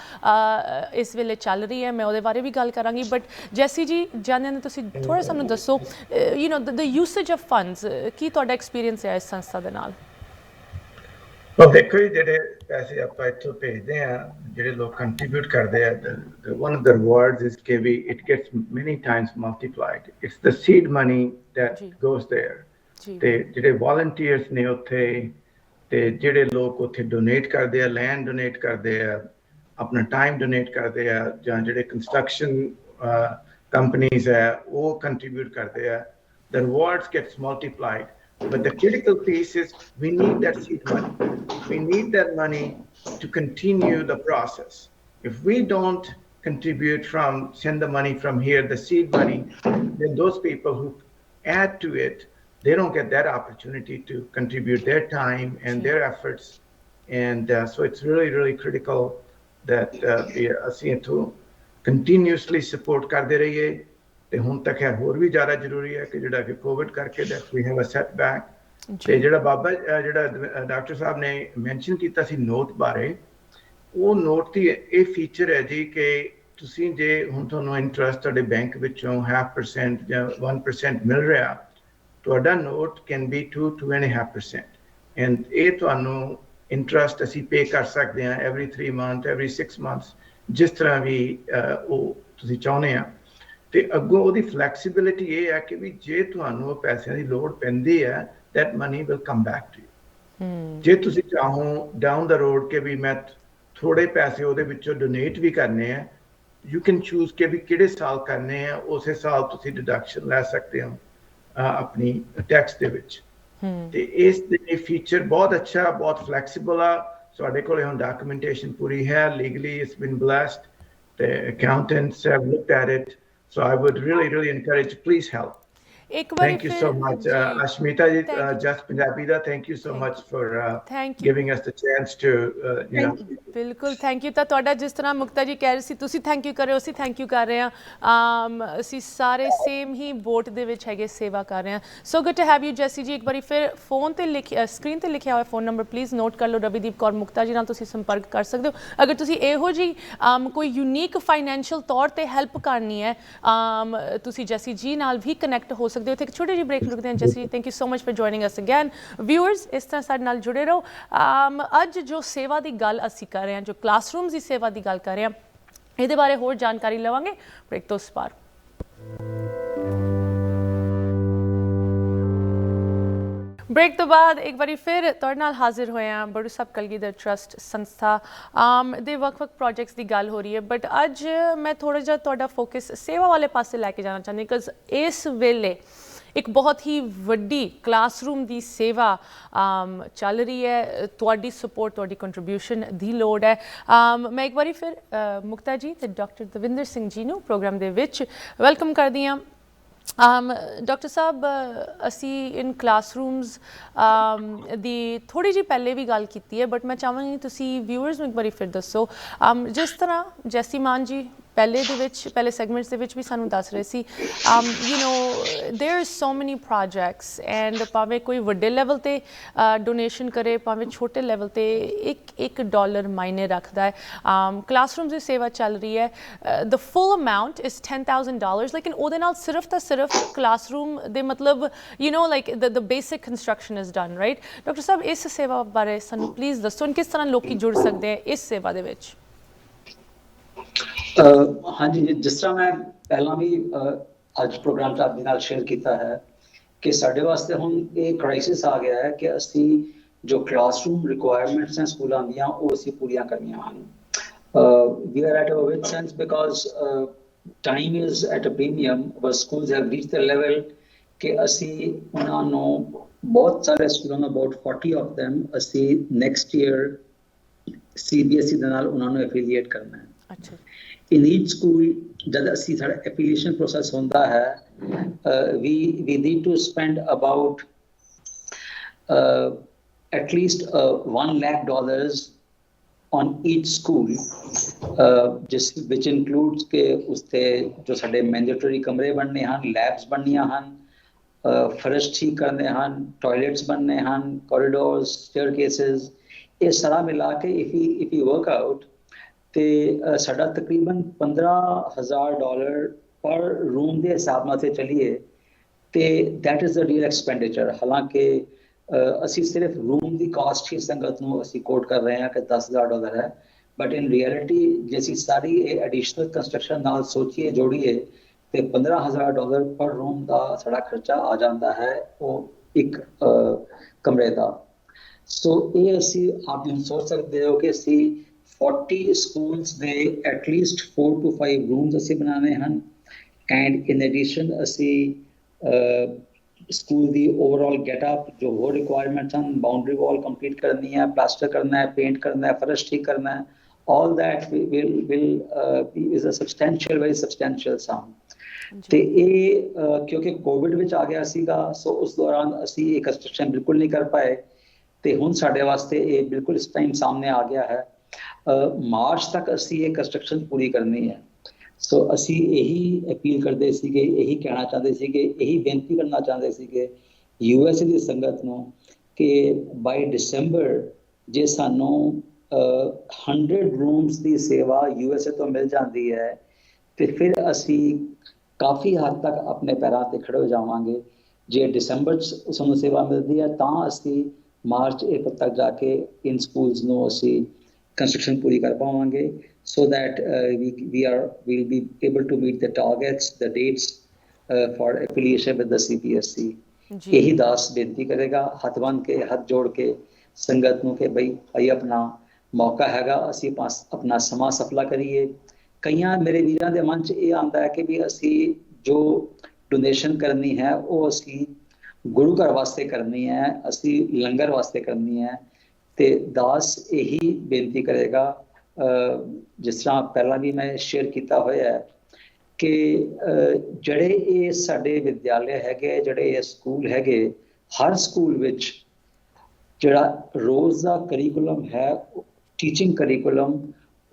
ਇਸ ਵੇਲੇ ਚੱਲ ਰਹੀ ਹੈ ਮੈਂ ਉਹਦੇ ਬਾਰੇ ਵੀ ਗੱਲ ਕਰਾਂਗੀ ਬਟ ਜੈਸੀ ਜੀ ਜਾਣਿਆ ਨੇ ਤੁਸੀਂ ਥੋੜ੍ਹਾ ਸਾਨੂੰ ਦੱਸੋ you know the usage of funds ਕੀ ਤੁਹਾਡਾ ਐਕਸਪੀਰੀਅੰਸ ਹੈ ਇਸ ਸੰਸਥਾ ਦੇ ਨਾਲ ਦੇਖੋ ਜੀ ਜਿਹੜੇ ਪੈਸੇ ਆਪਾਂ ਇੱਥੋਂ ਭੇਜਦੇ ਆ ਜਿਹੜੇ ਲੋਕ ਕੰਟਰੀਬਿਊਟ ਕਰਦੇ ਆ one of the rewards is ਕਿ ਵੀ it gets many times multiplied it's the seed money that goes there ਤੇ ਜਿਹੜੇ ਵਾਲੰਟੀਅਰਸ ਨੇ ਉੱਥੇ ਤੇ ਜਿਹੜੇ ਲੋਕ ਉੱਥੇ ਡੋਨੇਟ ਕਰਦੇ ਆ ਲੈਂਡ ਡੋਨੇਟ ਕਰਦੇ ਆ ਆਪਣਾ ਟਾਈਮ ਡੋਨੇਟ ਕਰਦੇ ਆ ਜਾਂ ਜਿਹੜੇ ਕੰਸਟਰਕਸ਼ਨ ਕੰਪਨੀਜ਼ ਹੈ ਉਹ ਕੰਟਰੀਬਿਊਟ ਕਰਦੇ ਆ the rewards gets multiplied but the critical piece is we need that seed money we need that money to continue the process if we don't contribute send the money from here the seed money then those people who add to it they don't get that opportunity to contribute their time and their efforts and so it's really critical that ਅਸੀਂ ਇੱਥੋਂ continuously support ਕਰਦੇ ਰਹੀਏ ਤੇ ਹੁਣ ਤੱਕ ਹੈ ਹੋਰ ਵੀ ਜ਼ਿਆਦਾ ਜ਼ਰੂਰੀ ਹੈ ਕਿ ਜਿਹੜਾ ਕਿ ਕੋਵਿਡ ਕਰਕੇ that we have a setback ਤੇ ਜਿਹੜਾ ਬਾਬਾ ਜਿਹੜਾ ਡਾਕਟਰ ਸਾਹਿਬ ਨੇ ਮੈਂਸ਼ਨ ਕੀਤਾ ਸੀ ਨੋਟ ਬਾਰੇ ਉਹ ਨੋਟ ਦੀ ਇਹ ਫੀਚਰ ਹੈ ਜੀ ਕਿ ਤੁਸੀਂ ਜੇ ਹੁਣ ਤੁਹਾਨੂੰ ਇੰਟਰਸਟ ਤੁਹਾਡੇ ਬੈਂਕ ਵਿੱਚੋਂ 0.5% ਜਾਂ 1% ਮਿਲ ਰਿਹਾ ਤੁਹਾਡਾ ਨੋਟ ਕੈਨ ਬੀ 2.5% ਐਂਡ ਇਹ ਤੁਹਾਨੂੰ ਇੰਟਰਸਟ ਅਸੀਂ ਪੇ ਕਰ ਸਕਦੇ ਹਾਂ ਐਵਰੀ 3 ਮੰਥ ਐਵਰੀ 6 ਮੰਥਸ ਜਿਸ ਤਰ੍ਹਾਂ ਵੀ ਉਹ ਤੁਸੀਂ ਚਾਹੁੰਦੇ ਆ ਤੇ ਅੱਗੋਂ ਉਹਦੀ ਫਲੈਕਸੀਬਿਲਿਟੀ ਇਹ ਹੈ ਕਿ ਵੀ ਜੇ ਤੁਹਾਨੂੰ ਉਹ ਪੈਸਿਆਂ ਦੀ ਲੋੜ ਪੈਂਦੀ ਹੈ that money will come back to you ਜੇ ਤੁਸੀਂ ਚਾਹੋ ਡਾਊਨ ਦਾ ਰੋਡ ਕਿ ਵੀ ਮੈਂ ਥੋੜੇ ਪੈਸੇ ਉਹਦੇ ਵਿੱਚੋਂ ਡੋਨੇਟ ਵੀ ਕਰਨੇ ਆ ਯੂ ਕੈਨ ਚੂਜ਼ ਕਿ ਵੀ ਕਿਹੜੇ ਸਾਲ ਕਰਨੇ ਆ ਉਸੇ ਸਾਲ ਤੁਸੀਂ ਡਿਡਕਸ਼ਨ ਲੈ ਸਕਦੇ ਹੋ ਆਪਣੀ ਟੈਕਸ ਦੇ ਵਿੱਚ ਤੇ ਇਸ ਦੇ ਫੀਚਰ ਬਹੁਤ ਅੱਛਾ ਬਹੁਤ ਫਲੈਕਸੀਬਲ ਆ ਸਾਡੇ ਕੋਲ ਹੁਣ ਡਾਕੂਮੈਂਟੇਸ਼ਨ ਪੂਰੀ ਹੈ legally it's been blessed the accountants have looked at it so I would really encourage please help thank you so much Ashmita ji just Punjabi da thank you so much for giving us the chance to you know ਬਿਲਕੁਲ ਥੈਂਕ ਯੂ ਤਾਂ ਤੁਹਾਡਾ ਜਿਸ ਤਰ੍ਹਾਂ ਮੁਕਤਾ ਜੀ ਕਹਿ ਰਹੇ ਸੀ ਤੁਸੀਂ ਥੈਂਕ ਯੂ ਕਰ ਰਹੇ ਹੋ ਅਸੀਂ ਥੈਂਕ ਯੂ ਕਰ ਰਹੇ ਹਾਂ ਅਸੀਂ ਸਾਰੇ ਸੇਮ ਹੀ ਬੋਟ ਦੇ ਵਿੱਚ ਹੈਗੇ ਸੇਵਾ ਕਰ ਰਹੇ ਹਾਂ so good to have you Jassi ji ਇੱਕ ਵਾਰੀ ਫਿਰ ਫੋਨ ਤੇ ਸਕਰੀਨ ਤੇ ਲਿਖਿਆ ਹੋਇਆ ਫੋਨ ਨੰਬਰ ਪਲੀਜ਼ ਨੋਟ ਕਰ ਲਓ ਰਵੀਦੀਪ ਕੌਰ ਮੁਕਤਾ ਜੀ ਨਾਲ ਤੁਸੀਂ ਸੰਪਰਕ ਕਰ ਸਕਦੇ ਹੋ ਅਗਰ ਤੁਸੀਂ ਇਹੋ ਜੀ ਕੋਈ ਯੂਨੀਕ ਫਾਈਨੈਂਸ਼ੀਅਲ ਤੌਰ ਤੇ ਹੈਲਪ ਕਰਨੀ ਹੈ ਤੁਸੀਂ ਜੈਸੀ ਜੀ ਨਾਲ ਵੀ ਕਨੈਕਟ ਹੋ ਸਕਦੇ ਹੋ ਇੱਥੇ ਇੱਕ ਛੋਟੀ ਜਿਹੀ ਬ੍ਰੇਕ ਰੁਕਦੇ ਹਾਂ Jassi thank you so much for joining us again viewers ਇਸ ਤਰ੍ਹਾਂ ਸਾਡੇ ਨਾਲ ਜੁੜੇ ਰਹੋ ਅੱਜ ਜੋ ਸੇਵਾ ਦੀ ਗੱਲ ਅਸੀਂ ਕਰ ਰਹੇ ਹਾਂ ਜੋ ਕਲਾਸਰੂਮਸ ਦੀ ਸੇਵਾ ਦੀ ਗੱਲ ਕਰ ਰਹੇ ਹਾਂ ਇਹਦੇ ਬਾਰੇ ਹੋਰ ਜਾਣਕਾਰੀ ਲਵਾਂਗੇ ਬ੍ਰੇਕ ਤੋਂ ਸਪਾਰ ਬ੍ਰੇਕ ਤੋਂ ਬਾਅਦ ਇੱਕ ਵਾਰੀ ਫਿਰ ਤੁਹਾਡੇ ਨਾਲ ਹਾਜ਼ਰ ਹੋਏ ਹਾਂ ਬੜੂ ਸਾਹਿਬ ਕਲਗੀਧਰ ਟਰਸਟ ਸੰਸਥਾ ਦੇ ਵੱਖ-ਵੱਖ ਪ੍ਰੋਜੈਕਟਸ ਦੀ ਗੱਲ ਹੋ ਰਹੀ ਹੈ ਬਟ ਅੱਜ ਮੈਂ ਥੋੜਾ ਜਿਹਾ ਤੁਹਾਡਾ ਫੋਕਸ ਸੇਵਾ ਵਾਲੇ ਪਾਸੇ ਲੈ ਕੇ ਜਾਣਾ ਚਾਹੁੰਦੀ ਬਿਕਾਜ਼ ਇਸ ਵੇਲੇ ਇੱਕ ਬਹੁਤ ਹੀ ਵੱਡੀ ਕਲਾਸਰੂਮ ਦੀ ਸੇਵਾ ਚੱਲ ਰਹੀ ਹੈ ਤੁਹਾਡੀ ਸਪੋਰਟ ਤੁਹਾਡੀ ਕੰਟਰੀਬਿਊਸ਼ਨ ਦੀ ਲੋੜ ਹੈ ਮੈਂ ਇੱਕ ਵਾਰੀ ਫਿਰ ਮੁਕਤਾ ਜੀ ਤੇ ਡਾਕਟਰ ਦਵਿੰਦਰ ਸਿੰਘ ਜੀ ਨੂੰ ਪ੍ਰੋਗਰਾਮ ਦੇ ਵਿੱਚ ਵੈਲਕਮ ਕਰਦੀ ਹਾਂ ਡਾਕਟਰ ਸਾਹਿਬ ਅਸੀਂ ਇਨ ਕਲਾਸਰੂਮਸ ਦੀ ਥੋੜ੍ਹੀ ਜਿਹੀ ਪਹਿਲੇ ਵੀ ਗੱਲ ਕੀਤੀ ਹੈ ਬਟ ਮੈਂ ਚਾਹਾਂਗੀ ਤੁਸੀਂ ਵਿਊਅਰਸ ਨੂੰ ਇੱਕ ਵਾਰੀ ਫਿਰ ਦੱਸੋ ਜਿਸ ਤਰ੍ਹਾਂ ਜੈਸੀ ਮਾਨ ਜੀ ਪਹਿਲੇ ਸੈਗਮੈਂਟਸ ਦੇ ਵਿੱਚ ਵੀ ਸਾਨੂੰ ਦੱਸ ਰਹੇ ਸੀ you know there are so many projects and ਭਾਵੇਂ ਕੋਈ ਵੱਡੇ ਲੈਵਲ ਤੇ ਡੋਨੇਸ਼ਨ ਕਰੇ ਭਾਵੇਂ ਛੋਟੇ ਲੈਵਲ ਤੇ ਇੱਕ ਡਾਲਰ ਮਾਇਨੇ ਰੱਖਦਾ ਹੈ ਕਲਾਸਰੂਮਸ ਦੀ ਸੇਵਾ ਚੱਲ ਰਹੀ ਹੈ ਦ ਫੁੱਲ ਅਮਾਉਂਟ ਇਜ਼ $10,000 ਲੇਕਿਨ ਉਹਦੇ ਨਾਲ ਸਿਰਫ ਕਲਾਸਰੂਮ ਦੇ ਮਤਲਬ you know like the basic construction is done right doctor ਸਾਹਿਬ ਇਸ ਸੇਵਾ ਬਾਰੇ ਸਾਨੂੰ ਪਲੀਜ਼ ਦੱਸੋ ਕਿਸ ਤਰ੍ਹਾਂ ਲੋਕੀ ਜੁੜ ਸਕਦੇ ਹੈ ਇਸ ਸੇਵਾ ਦੇ ਵਿੱਚ ਹਾਂਜੀ ਜਿਸ ਤਰ੍ਹਾਂ ਮੈਂ ਪਹਿਲਾਂ ਵੀ ਅੱਜ ਪ੍ਰੋਗਰਾਮ 'ਚ ਆਪਦੇ ਨਾਲ ਸ਼ੇਅਰ ਕੀਤਾ ਹੈ ਕਿ ਸਾਡੇ ਵਾਸਤੇ ਹੁਣ ਇਹ ਕ੍ਰਾਈਸਿਸ ਆ ਗਿਆ ਹੈ ਕਿ ਅਸੀਂ ਜੋ ਕਲਾਸਰੂਮ ਰਿਕੁਆਇਰਮੈਂਟਸ ਹਨ ਸਕੂਲਾਂ ਦੀਆਂ ਉਹ ਅਸੀਂ ਪੂਰੀਆਂ ਕਰਨੀਆਂ ਹਨ we are at our wit's end because time is at a premium but schools have reached the level ਕਿ ਅਸੀਂ ਉਹਨਾਂ ਨੂੰ ਬਹੁਤ ਸਾਰੇ ਸਕੂਲਾਂ ਨੂੰ about 40 of them ਅਸੀਂ next year CBSE ਦੇ ਨਾਲ ਉਹਨਾਂ ਨੂੰ ਐਫੀਲੀਏਟ ਕਰਨਾ ਹੈ ਅੱਛਾ in each school jad assi sada affiliation process honda hai we need to spend about at least $1 lakh on each school just which includes ke uste jo sade mandatory kamre banne han labs banniyan han फर्श ठीक करने हैं टॉयलेट्स बनने हैं कॉरिडोर्स staircases ये सारा मिला के if we work out ਤੇ ਸਾਡਾ ਤਕਰੀਬਨ $15,000 ਪਰ ਰੂਮ ਦੇ ਹਿਸਾਬ ਨਾਲ ਤੇ ਚਲੀਏ ਤੇ that is the real expenditure ਹਾਲਾਂਕਿ ਅਸੀਂ ਸਿਰਫ ਰੂਮ ਦੀ ਕਾਸਟ ਹੀ ਸੰਗਤ ਨੂੰ ਅਸੀਂ ਕੋਟ ਕਰ ਰਹੇ ਹਾਂ ਕਿ $10,000 ਹੈ ਬਟ ਇਨ ਰਿਐਲਿਟੀ ਜੇ ਅਸੀਂ ਸਾਰੀ ਇਹ ਐਡੀਸ਼ਨਲ ਕੰਸਟਰਕਸ਼ਨ ਨਾਲ ਸੋਚੀਏ ਜੋੜੀਏ ਤੇ $15,000 ਪਰ ਰੂਮ ਦਾ ਸਾਡਾ ਖਰਚਾ ਆ ਜਾਂਦਾ ਹੈ ਉਹ ਇੱਕ ਕਮਰੇ ਦਾ ਸੋ ਇਹ ਅਸੀਂ ਆਪ ਨੂੰ ਸੋਚ ਸਕਦੇ ਹੋ ਕਿ ਅਸੀਂ 40 schools ਦੇ at least 4 to 5 rooms ਅਸੀਂ ਬਣਾਉਣੇ ਹਨ and in addition ਅਸੀਂ ਸਕੂਲ ਦੀ overall get up ਜੋ ਹੋਰ requirements ਹਨ boundary wall complete ਕਰਨੀ ਹੈ plaster ਕਰਨਾ ਹੈ paint ਕਰਨਾ ਹੈ ਫਰਸ਼ ਠੀਕ ਕਰਨਾ ਹੈ all that will is a very substantial sum ਤੇ ਇਹ ਕਿਉਂਕਿ ਕੋਵਿਡ ਵਿੱਚ ਆ ਗਿਆ ਸੀਗਾ ਸੋ ਉਸ ਦੌਰਾਨ ਅਸੀਂ ਇਹ ਕੰਸਟਰਕਸ਼ਨ ਬਿਲਕੁਲ ਨਹੀਂ ਕਰ ਪਾਏ ਤੇ ਹੁਣ ਸਾਡੇ ਵਾਸਤੇ ਇਹ ਬਿਲਕੁਲ ਇਸ ਟਾਈਮ ਸਾਹਮਣੇ ਆ ਗਿਆ ਹੈ ਮਾਰਚ ਤੱਕ ਅਸੀਂ ਇਹ ਕੰਸਟਰਕਸ਼ਨ ਪੂਰੀ ਕਰਨੀ ਹੈ ਸੋ ਅਸੀਂ ਇਹੀ ਅਪੀਲ ਕਰਦੇ ਸੀਗੇ ਇਹੀ ਕਹਿਣਾ ਚਾਹੁੰਦੇ ਸੀਗੇ ਇਹੀ ਬੇਨਤੀ ਕਰਨਾ ਚਾਹੁੰਦੇ ਸੀਗੇ USA ਦੀ ਸੰਗਤ ਨੂੰ ਕਿ ਬਾਈ ਦਸੰਬਰ ਜੇ ਸਾਨੂੰ 100 ਰੂਮਸ ਦੀ ਸੇਵਾ USA ਤੋਂ ਮਿਲ ਜਾਂਦੀ ਹੈ ਤੇ ਫਿਰ ਅਸੀਂ ਕਾਫੀ ਹੱਦ ਤੱਕ ਆਪਣੇ ਪੈਰਾਂ ਤੇ ਖੜੇ ਹੋ ਜਾਵਾਂਗੇ ਜੇ ਦਸੰਬਰ 'ਚ ਸਾਨੂੰ ਸੇਵਾ ਮਿਲਦੀ ਹੈ ਤਾਂ ਅਸੀਂ ਮਾਰਚ April ਤੱਕ ਜਾ ਕੇ ਇਨ ਸਕੂਲਸ ਨੂੰ ਅਸੀਂ construction puri kar pawenge so that we'll be able to meet the targets the dates for affiliation with the CPSC यही दास बेनती करेगा हाथ बन के हाथ जोड़ के संगत ਨੂੰ ਕਿ ਭਈ ਭਾਈ ਆਪਣਾ ਮੌਕਾ ਹੈਗਾ ਅਸੀਂ ਆਪਣਾ ਸਮਾਂ ਸਫਲਾ ਕਰੀਏ ਕਈਆਂ ਮੇਰੇ ਵੀਰਾਂ ਦੇ ਮਨ 'ਚ ਇਹ ਆਉਂਦਾ ਹੈ ਕਿ ਵੀ ਅਸੀਂ ਜੋ ਡੋਨੇਸ਼ਨ ਕਰਨੀ ਹੈ ਉਹ ਅਸੀਂ ਗੁਰੂ ਘਰ ਵਾਸਤੇ ਕਰਨੀ ਹੈ ਅਸੀਂ ਲੰਗਰ ਵਾਸਤੇ ਕਰਨੀ ਹੈ ਤੇ ਦਾਸ ਇਹੀ ਬੇਨਤੀ ਕਰੇਗਾ ਜਿਸ ਤਰ੍ਹਾਂ ਪਹਿਲਾਂ ਵੀ ਮੈਂ ਸ਼ੇਅਰ ਕੀਤਾ ਹੋਇਆ ਹੈ ਕਿ ਜਿਹੜੇ ਇਹ ਸਾਡੇ ਵਿਦਿਆਲੇ ਹੈਗੇ ਜਿਹੜੇ ਇਹ ਸਕੂਲ ਹੈਗੇ ਹਰ ਸਕੂਲ ਵਿੱਚ ਜਿਹੜਾ ਰੋਜ਼ ਦਾ ਕਰਿਕੂਲਮ ਹੈ ਟੀਚਿੰਗ ਕਰਿਕੂਲਮ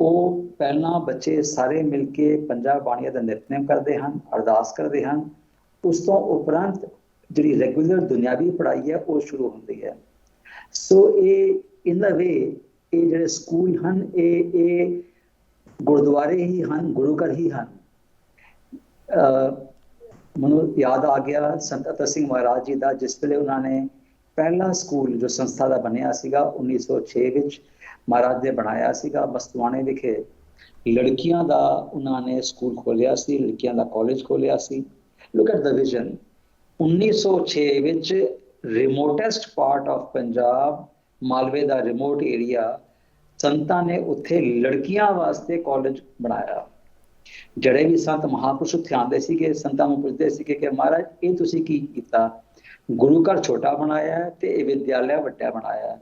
ਉਹ ਪਹਿਲਾਂ ਬੱਚੇ ਸਾਰੇ ਮਿਲ ਕੇ ਪੰਜਾਂ ਬਾਣੀਆਂ ਦਾ ਨਿਤਨੇਮ ਕਰਦੇ ਹਨ ਅਰਦਾਸ ਕਰਦੇ ਹਨ ਉਸ ਤੋਂ ਉਪਰੰਤ ਜਿਹੜੀ ਰੈਗੂਲਰ ਦੁਨਿਆਵੀ ਪੜ੍ਹਾਈ ਹੈ ਉਹ ਸ਼ੁਰੂ ਹੁੰਦੀ ਹੈ ਸੋ ਇਹ in the way ਇਹ ਜਿਹੜੇ ਸਕੂਲ ਹਨ ਇਹ ਗੁਰਦੁਆਰੇ ਹੀ ਹਨ ਗੁਰੂ ਘਰ ਹੀ ਹਨ ਮੈਨੂੰ ਯਾਦ ਆ ਗਿਆ ਸੰਤ ਅਤਰ ਸਿੰਘ ਮਹਾਰਾਜ ਜੀ ਦਾ ਜਿਸ ਵੇਲੇ ਉਹਨਾਂ ਨੇ ਪਹਿਲਾ ਸਕੂਲ ਜੋ ਸੰਸਥਾ ਦਾ ਬਣਿਆ ਸੀਗਾ 1906 ਵਿੱਚ ਮਹਾਰਾਜ ਨੇ ਬਣਾਇਆ ਸੀਗਾ ਮਸਤਵਾਣੇ ਵਿਖੇ ਲੜਕੀਆਂ ਦਾ ਉਹਨਾਂ ਨੇ ਸਕੂਲ ਖੋਲਿਆ ਸੀ ਲੜਕੀਆਂ ਦਾ ਕਾਲਜ ਖੋਲਿਆ ਸੀ ਲੁੱਕ ਐਟ ਦ ਵਿਜ਼ਨ 1906 ਵਿੱਚ ਰਿਮੋਟੈਸਟ ਪਾਰਟ ਆਫ ਪੰਜਾਬ ਮਾਲਵੇ ਦਾ ਰਿਮੋਟ ਏਰੀਆ ਸੰਤਾਂ ਨੇ ਉੱਥੇ ਲੜਕੀਆਂ ਵਾਸਤੇ ਕਾਲਜ ਬਣਾਇਆ ਜਿਹੜੇ ਵੀ ਸੰਤ ਮਹਾਪੁਰਸ਼ ਉੱਥੇ ਆਉਂਦੇ ਸੀਗੇ ਸੰਤਾਂ ਨੂੰ ਪੁੱਛਦੇ ਸੀਗੇ ਕਿ ਮਹਾਰਾਜ ਇਹ ਤੁਸੀਂ ਕੀ ਕੀਤਾ ਗੁਰੂ ਘਰ ਛੋਟਾ ਬਣਾਇਆ ਤੇ ਇਹ ਵਿਦਿਆਲਿਆ ਵੱਡਾ ਬਣਾਇਆ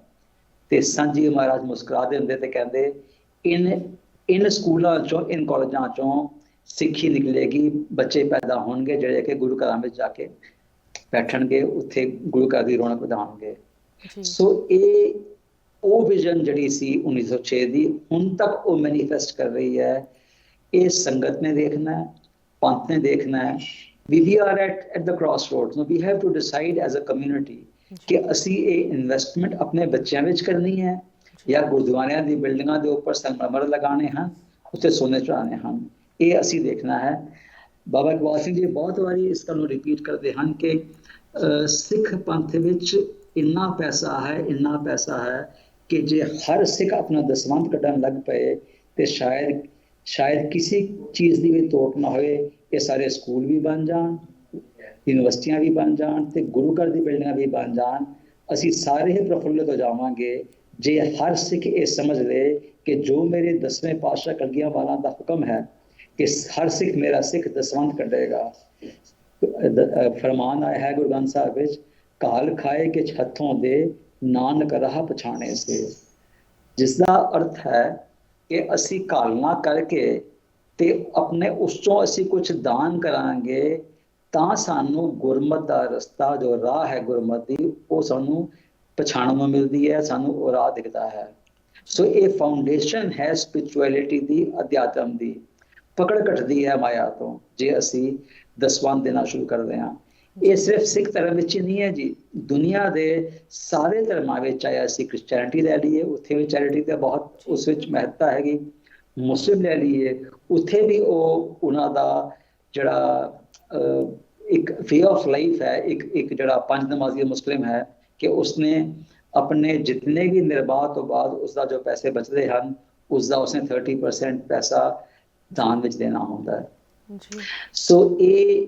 ਤੇ ਸੰਤ ਜੀ ਮਹਾਰਾਜ ਮੁਸਕਰਾਦੇ ਹੁੰਦੇ ਤੇ ਕਹਿੰਦੇ ਇਨ ਸਕੂਲਾਂ ਚੋਂ ਇਨ ਕਾਲਜਾਂ ਚੋਂ ਸਿੱਖੀ ਨਿਕਲੇਗੀ ਬੱਚੇ ਪੈਦਾ ਹੋਣਗੇ ਜਿਹੜੇ ਕਿ ਗੁਰੂ ਘਰਾਂ ਵਿੱਚ ਜਾ ਕੇ ਬੈਠਣਗੇ ਉੱਥੇ ਗੁਰੂ ਘਰ ਦੀ ਰੌਣਕ ਵਧਾਉਣਗੇ ਸੋ ਇਹ ਉਹ ਵਿਜ਼ਨ ਜਿਹੜੀ ਸੀ 1906 ਦੀ ਹੁਣ ਤੱਕ ਉਹ ਮੈਨੀਫੈਸਟ ਕਰ ਰਹੀ ਹੈ ये संगत ने देखना है, पंथ ने देखना है। We are at the crossroads. No, we have to decide as a community कि ਅਸੀਂ ਇਹ ਇਨਵੈਸਟਮੈਂਟ ਆਪਣੇ ਬੱਚਿਆਂ ਵਿੱਚ ਕਰਨੀ ਹੈ ਜਾਂ ਗੁਰਦੁਆਰਿਆਂ ਦੀ ਬਿਲਡਿੰਗਾਂ ਦੇ ਉੱਪਰ ਸੰਗਮਰਮਰ ਲਗਾਉਣੇ ਹਨ, ਉੱਤੇ ਸੋਨੇ ਚੜਾਉਣੇ ਹਨ। ਇਹ ਅਸੀਂ ਦੇਖਣਾ ਹੈ। ਬਾਬਾ ਇਕਬਾਲ ਸਿੰਘ ਜੀ ਬਹੁਤ ਵਾਰੀ ਇਸ ਗੱਲ ਨੂੰ ਰਿਪੀਟ ਕਰਦੇ ਹਨ ਕਿ ਸਿੱਖ ਪੰਥ ਵਿੱਚ ਇੰਨਾ ਪੈਸਾ ਹੈ ਕਿ ਜੇ ਹਰ ਸਿੱਖ ਆਪਣਾ ਦਸਵੰਧ ਕੱਢਣ ਲੱਗ ਪਏ ਤੇ ਸ਼ਾਇਦ ਕਿਸੇ ਚੀਜ਼ ਦੀ ਵੀ ਤੋਟ ਨਾ ਹੋਏ। ਇਹ ਸਾਰੇ ਸਕੂਲ ਵੀ ਬਣ ਜਾਣ, ਯੂਨੀਵਰਸਿਟੀਆਂ ਵੀ ਬਣ ਜਾਣ ਤੇ ਗੁਰੂ ਘਰ ਦੀ ਬਿਲਡਿੰਗਾਂ ਵੀ ਬਣ ਜਾਣ। ਅਸੀਂ ਸਾਰੇ ਹੀ ਪ੍ਰਫੁੱਲਿਤ ਹੋ ਜਾਵਾਂਗੇ ਜੇ ਹਰ ਸਿੱਖ ਇਹ ਸਮਝ ਲਏ ਕਿ ਜੋ ਮੇਰੇ 10ਵੇਂ ਪਾਤਸ਼ਾਹ ਕਲਗੀਆਂ ਵਾਲਾ ਦਾ ਹੁਕਮ ਹੈ ਕਿ ਹਰ ਸਿੱਖ ਮੇਰਾ ਸਿੱਖ ਦਸਵੰਧ ਕੱਢੇਗਾ। ਫਰਮਾਨ ਆਇਆ ਹੈ ਗੁਰੂ ਗ੍ਰੰਥ ਸਾਹਿਬ ਵਿੱਚ, ਕਾਲ ਖਾਏ ਕਿ ਹੱਥੋਂ ਦੇ ਨਾਨਕ ਰਾਹ ਪਛਾਣੇ ਸੇ, ਜਿਸ ਦਾ ਅਰਥ ਹੈ ਕਿ ਅਸੀਂ ਕਾਲਨਾ ਕਰਕੇ ਤੇ ਆਪਣੇ ਉਸ ਚੋਂ ਅਸੀਂ ਕੁਝ ਦਾਨ ਕਰਾਂਗੇ ਤਾਂ ਸਾਨੂੰ ਗੁਰਮਤ ਦਾ ਰਸਤਾ, ਜੋ ਰਾਹ ਹੈ ਗੁਰਮਤ ਦੀ, ਉਹ ਸਾਨੂੰ ਪਛਾਣਨ ਨੂੰ ਮਿਲਦੀ ਹੈ, ਸਾਨੂੰ ਉਹ ਰਾਹ ਦਿਖਦਾ ਹੈ। ਸੋ ਇਹ ਫਾਊਂਡੇਸ਼ਨ ਹੈ ਸਪਿਰਿਚੁਅਲਿਟੀ ਦੀ, ਅਧਿਆਤਮ ਦੀ। ਪਕੜ ਘਟਦੀ ਹੈ ਮਾਇਆ ਤੋਂ ਜੇ ਅਸੀਂ ਦਸਵੰਧ ਦੇਣਾ ਸ਼ੁਰੂ ਕਰਦੇ ਹਾਂ। ਇਹ ਸਿਰਫ ਸਿੱਖ ਧਰਮ ਵਿੱਚ ਹੀ ਨਹੀਂ ਹੈ ਜੀ, ਦੁਨੀਆ ਦੇ ਸਾਰੇ ਧਰਮਾਂ ਵਿੱਚ, ਚਾਹੇ ਅਸੀਂ ਕ੍ਰਿਸਚੈਨਿਟੀ ਲੈ ਲਈਏ, ਉੱਥੇ ਵੀ ਚੈਰਿਟੀ ਤੇ ਬਹੁਤ ਉਸ ਵਿੱਚ ਮਹੱਤਤਾ ਹੈਗੀ। ਮੁਸਲਿਮ ਲੈ ਲਈਏ, ਉੱਥੇ ਵੀ ਉਹ ਉਹਨਾਂ ਦਾ ਜਿਹੜਾ ਇੱਕ ਵੇ ਆਫ ਲਾਈਫ ਹੈ, ਇੱਕ ਜਿਹੜਾ ਪੰਜ ਨਮਾਜ਼ੀ ਮੁਸਲਿਮ ਹੈ ਕਿ ਉਸਨੇ ਆਪਣੇ ਜਿਤਨੇ ਵੀ ਨਿਰਬਾਹ ਤੋਂ ਬਾਅਦ ਉਸਦਾ ਜੋ ਪੈਸੇ ਬਚਦੇ ਹਨ, ਉਸਦਾ ਉਸਨੇ 30% ਪੈਸਾ ਦਾਨ ਵਿੱਚ ਦੇਣਾ ਹੁੰਦਾ ਹੈ। ਸੋ ਇਹ